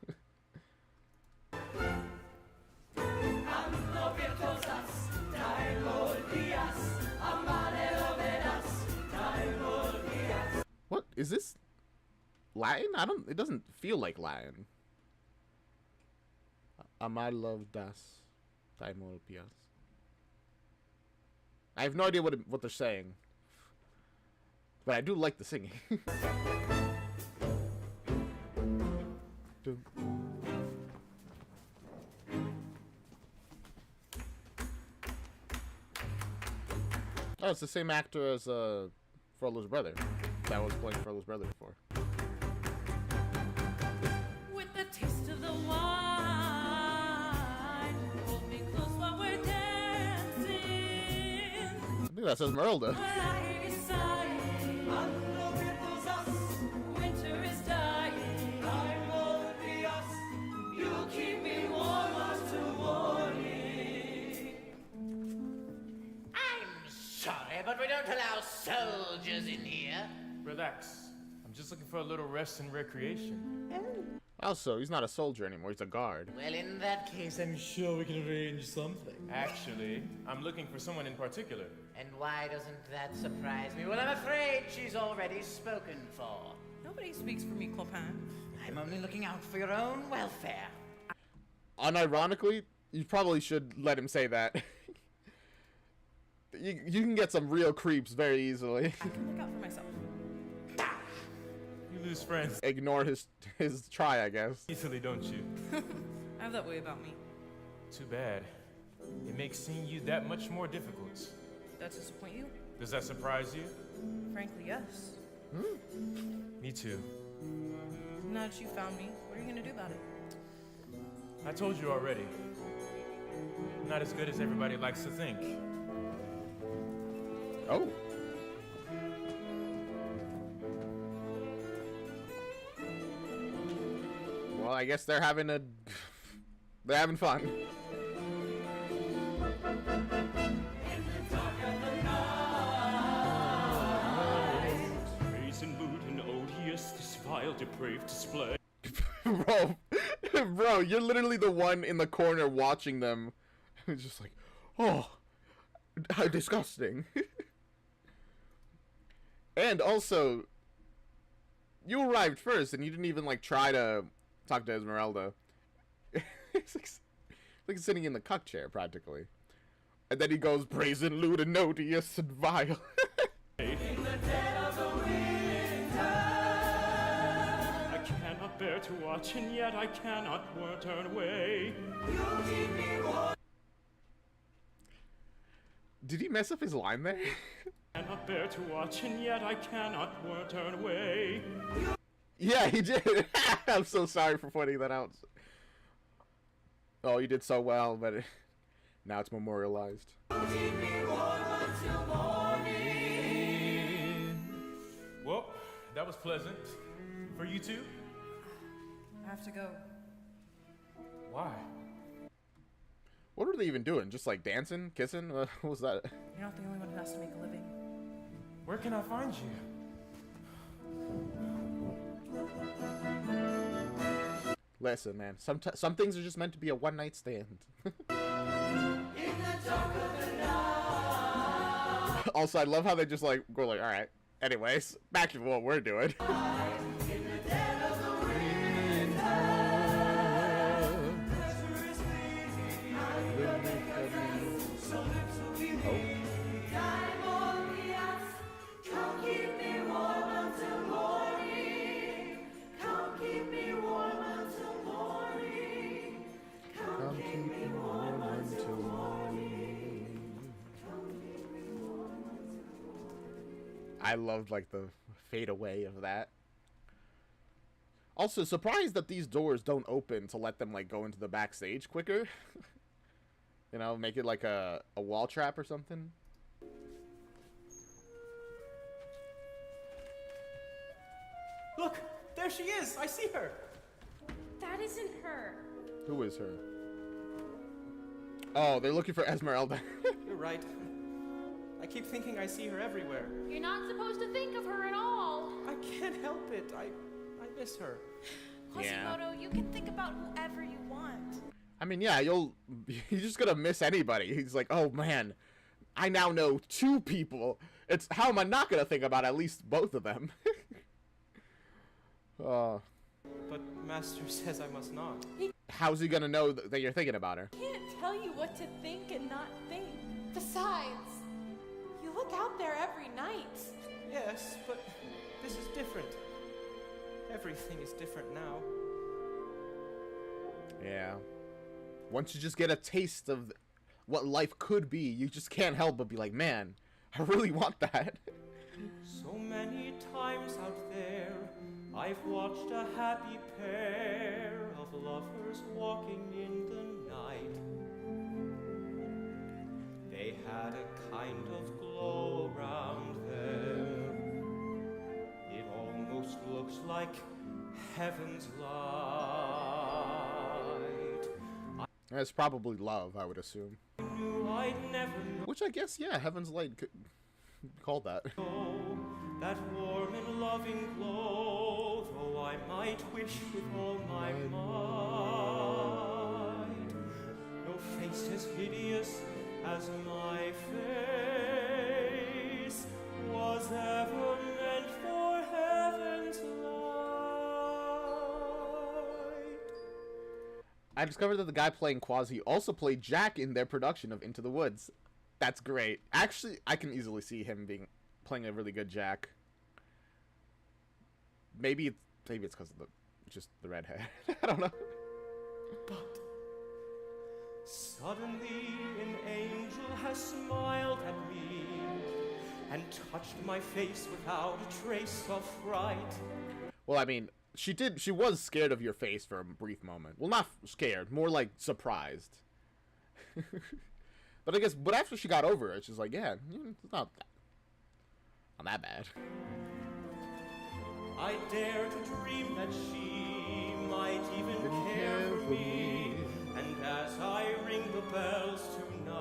What is this? Latin? It doesn't feel like Latin. Amar love das taimol pias. I have no idea what they're saying. But I do like the singing. Oh, it's the same actor as Frollo's brother. That was playing Frollo's brother before. With the taste of the wine, hold me close while we're dancing. I think that says Merlda. Winter is dying. Time will be us. Sorry, but we don't allow soldiers in here. Relax. I'm just looking for a little rest and recreation. Also, he's not a soldier anymore. He's a guard. Well, in that case, I'm sure we can arrange something. Actually, I'm looking for someone in particular. And why doesn't that surprise me? Well, I'm afraid she's already spoken for. Nobody speaks for me, Clopin. I'm only looking out for your own welfare. Unironically, you probably should let him say that. You can get some real creeps very easily. I can look out for myself. You lose friends Ignore his try, I guess. easily, don't you? I have that way about me. Too bad. It makes seeing you that much more difficult. That disappoint you? Does that surprise you? Frankly, yes. Me too. Now that you found me, what are you gonna do about it? I told you already. I'm not as good as everybody likes to think. Oh. Well, I guess they're having fun. Brazen, lewd, and odious, this vile, depraved display. Bro, you're literally the one in the corner watching them. It's just like, oh, how disgusting. And also, you arrived first, and you didn't even like try to talk to Esmeralda. It's like sitting in the cuck chair practically. And then he goes, brazen, lewd, and odious, and vile. I cannot bear to watch, and yet I cannot turn away. Did he mess up his line there? Cannot bear to watch, and yet I cannot turn away. Yeah, he did. I'm so sorry for pointing that out. Oh, you did so well, but now it's memorialized. Well, that was pleasant. For you too? I have to go. Why? What were they even doing? Just like dancing, kissing? What was that? You're not the only one who has to make a living. Where can I find you? Listen, man. Some things are just meant to be a one-night stand. Also, I love how they just like go like, all right. Anyways, back to what we're doing. I loved like the fade away of that. Also, surprised that these doors don't open to let them like go into the backstage quicker. You know, make it like a wall trap or something. Look, there she is. I see her. That isn't her. Who is her? Oh, they're looking for Esmeralda. You're right. I keep thinking I see her everywhere. You're not supposed to think of her at all. I can't help it. I miss her. Quasimodo, you can think about whoever you want. I mean, yeah, you're just gonna miss anybody. He's like, oh man, I now know 2 people. It's how am I not gonna think about at least both of them? But Master says I must not. How's he gonna know that you're thinking about her? I can't tell you what to think and not think. Besides, you look out there every night. Yes, but this is different. Everything is different now. Yeah. Once you just get a taste of what life could be, you just can't help but be like, man, I really want that. So many times out there, I've watched a happy pair of lovers walking in the night. They had a kind of glow around them. It almost looks like heaven's light. It's probably love, I would assume. knew I'd never Which I guess, yeah, Heaven's Light could called that. know that warm and loving glow, though I might wish with all my might. No face as hideous as my face was ever meant for heaven's light. I discovered that the guy playing Quasi also played Jack in their production of Into the Woods. That's great. Actually, I can easily see him playing a really good Jack. Maybe it's because of the red hair. I don't know. But suddenly an angel has smiled at me and touched my face without a trace of fright. Well, I mean, she was scared of your face for a brief moment. Well, not scared, more like surprised. But I guess, after she got over it, she's like, yeah, it's not that bad. I dare to dream that she might even care for me, and as I ring the bells tonight,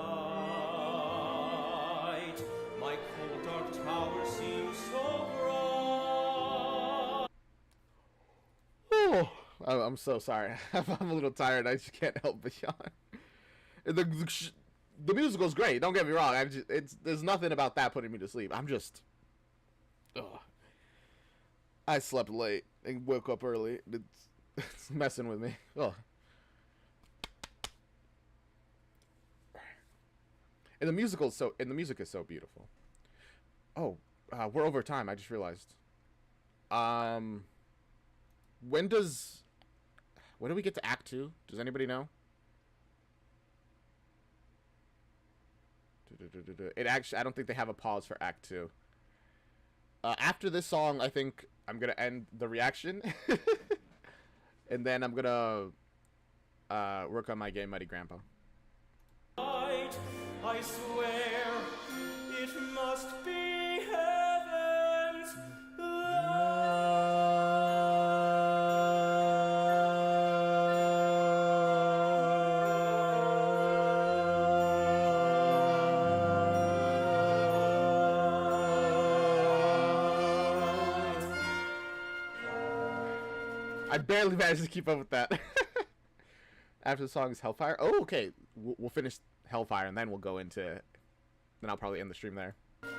my cold dark tower seems so bright. Oh, I'm so sorry. I'm a little tired. I just can't help but yawn. The musical's great. Don't get me wrong. There's nothing about that putting me to sleep. I'm just, I slept late and woke up early. It's messing with me. Oh. And the music is so beautiful. Oh, we're over time. I just realized. When do we get to Act 2? Does anybody know? It actually, I don't think they have a pause for Act 2. After this song, I think I'm gonna end the reaction, and then I'm gonna work on my Gay Muddy Grandpa. I swear it must be heaven's I barely managed to keep up with that. After the song is Hellfire. Oh, okay. We'll finish Hellfire and then we'll go into. Then I'll probably end the stream there. Woo!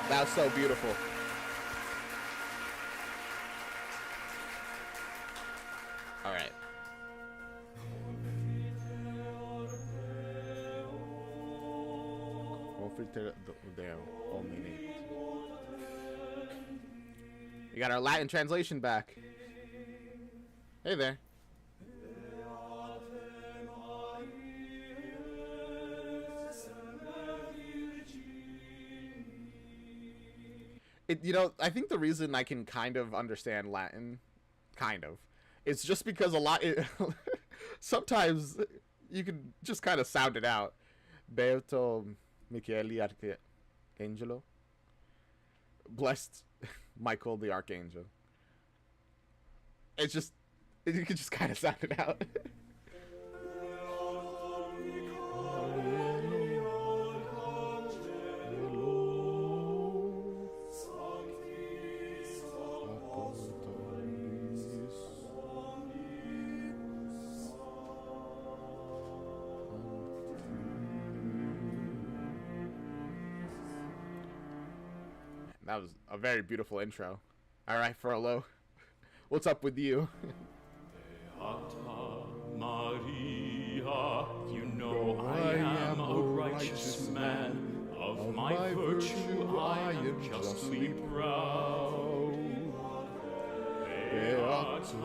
That was so beautiful. All right. We got our Latin translation back. Hey there. I think the reason I can kind of understand Latin, it's just because sometimes you can just kind of sound it out. Beato Michele Arcangelo. Blessed Michael the Archangel. It's just, you can just kind of sound it out. That was a very beautiful intro. All right, Furlow, what's up with you? Beata Maria, you know I am a righteous man. Of my virtue I am justly proud. Beata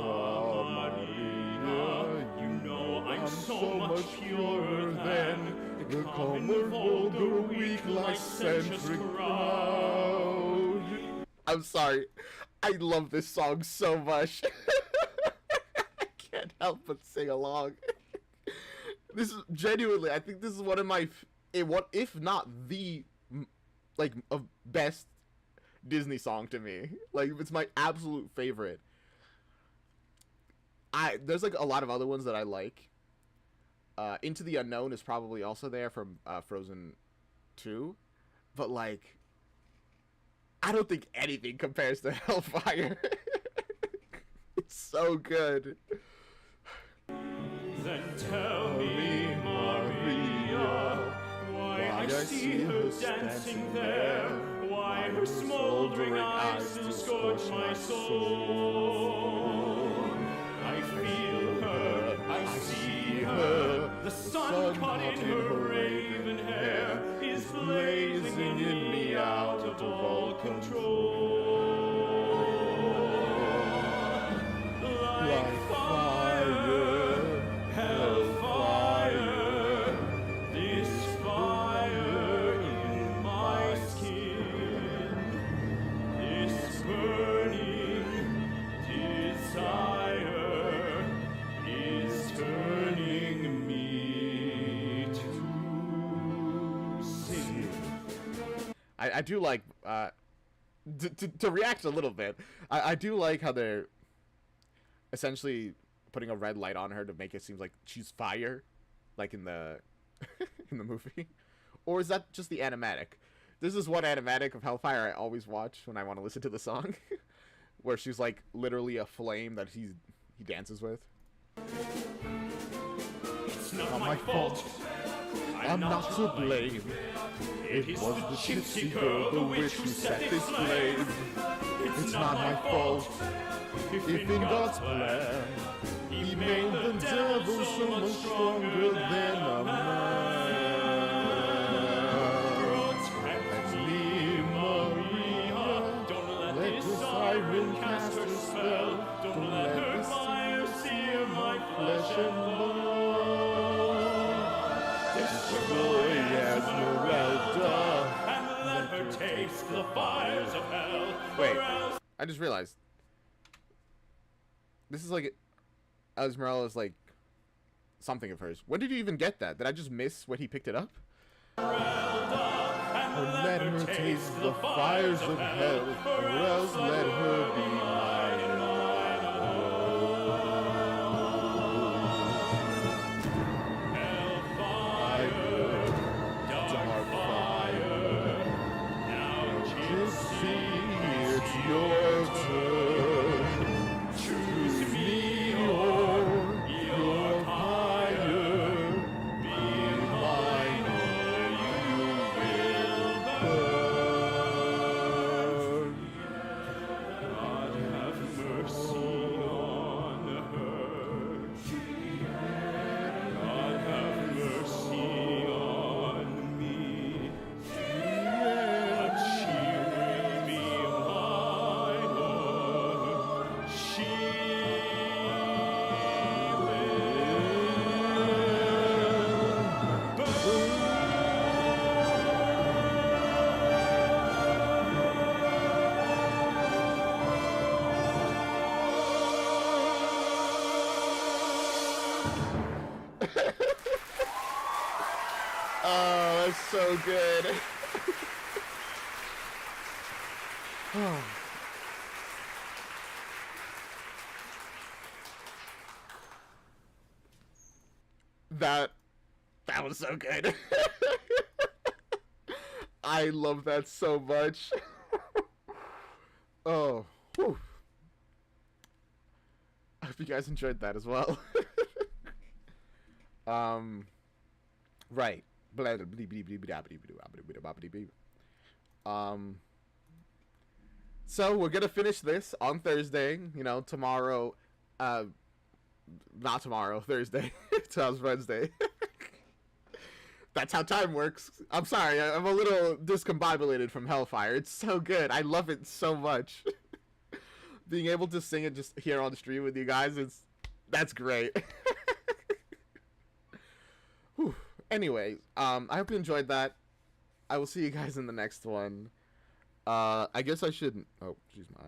Maria, you know I'm so much purer than the common, vulgar, weak, licentious crowd. I'm sorry. I love this song so much. I can't help but sing along. This is genuinely, I think this is one of my, if not the, best Disney song to me. Like, it's my absolute favorite. There's a lot of other ones that I like, Into the Unknown is probably also there from Frozen 2, but like, I don't think anything compares to Hellfire. It's so good. Then tell me, Maria, why I see her dancing there, why her smoldering eyes still scorch my soul. I feel her, I see her, the sun caught in her raven hair is blazing in me out of all control. Like fire, hellfire, this fire in my skin, this burning desire is turning me to sin. I do like, to react a little bit, I do like how they're essentially putting a red light on her to make it seem like she's fire, like in the in the movie. Or is that just the animatic? This is one animatic of Hellfire I always watch when I want to listen to the song, where she's like literally a flame that he dances with. It's not my fault. I'm not to blame. It was the gypsy girl, the witch who set this flame. It's not my fault. If in God's plan, He made the devil so much stronger than a man. Protect me, Maria. Don't let this siren cast her spell. Don't let her fire sear my flesh and blood. Destroy Esmeralda and let her taste the fires of hell. Wait, I just realized. This is like Esmeralda's like something of hers. When did you even get that? Did I just miss when he picked it up? And let her taste the fires of hell, or else let her be mine. Hellfire, dark fire. Now Gypsy, it's your turn. Choose me or your fire. Be mine or you will burn. God have mercy on her. God have mercy on me. But she will be mine, or she will Oh, that's so good. Oh. That was so good. I love that so much. Oh, whew. I hope you guys enjoyed that as well. Right. So we're gonna finish this on Thursday. You know, tomorrow. Not tomorrow. Thursday. Tomorrow's Wednesday. That's how time works. I'm sorry. I'm a little discombobulated from Hellfire. It's so good. I love it so much. Being able to sing it just here on the stream with you guys, that's great. Whew. Anyway, I hope you enjoyed that. I will see you guys in the next one. I guess I should... Oh, jeez, my...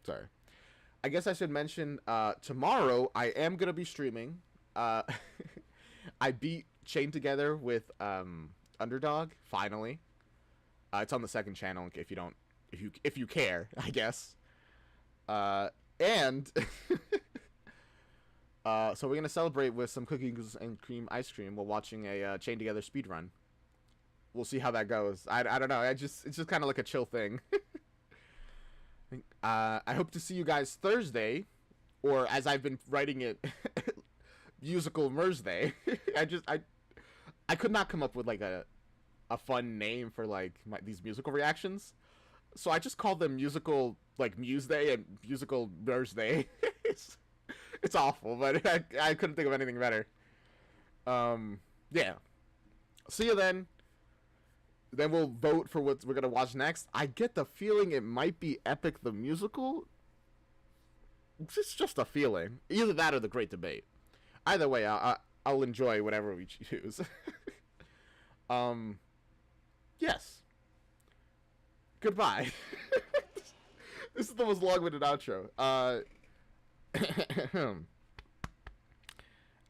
Sorry. I guess I should mention, tomorrow I am going to be streaming. I beat Chained Together with Underdog, finally. It's on the second channel if you don't... If you care, I guess. And... So we're gonna celebrate with some cookies and cream ice cream while watching a chain together speed run. We'll see how that goes. I don't know. It's just kind of like a chill thing. I hope to see you guys Thursday, or as I've been writing it, musical Mersday. I could not come up with like a fun name for like these musical reactions, so I just called them musical like Muse Day and musical Mersday. It's awful, but I couldn't think of anything better. Yeah. See you then. Then we'll vote for what we're gonna watch next. I get the feeling it might be Epic the Musical. It's just a feeling. Either that or The Great Debate. Either way, I'll enjoy whatever we choose. Yes. Goodbye. This is the most long-winded outro.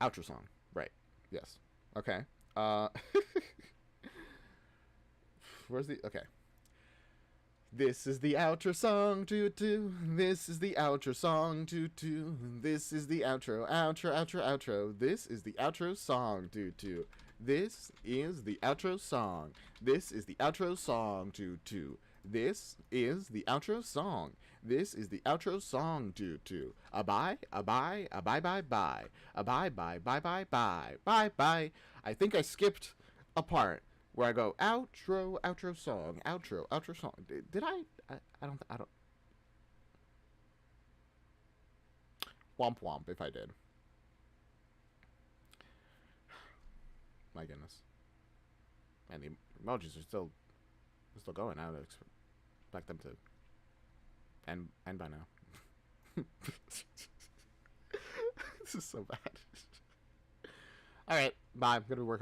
Outro song. Right. Yes. Okay. Where's the... Okay. This is the outro song, toot-toot. This is the outro song, toot-toot. This is the outro, outro. This is the outro song, toot-toot. This is the outro song. This is the outro song, toot-toot. This is the outro song. This is the outro song, toot-toot. Bye. Bye. Bye. I think I skipped a part where I go outro song, outro song. Did I don't. Womp womp if I did. My goodness. And the emojis are still going. I would expect them to end by now. This is so bad. All right, bye. I'm gonna be working on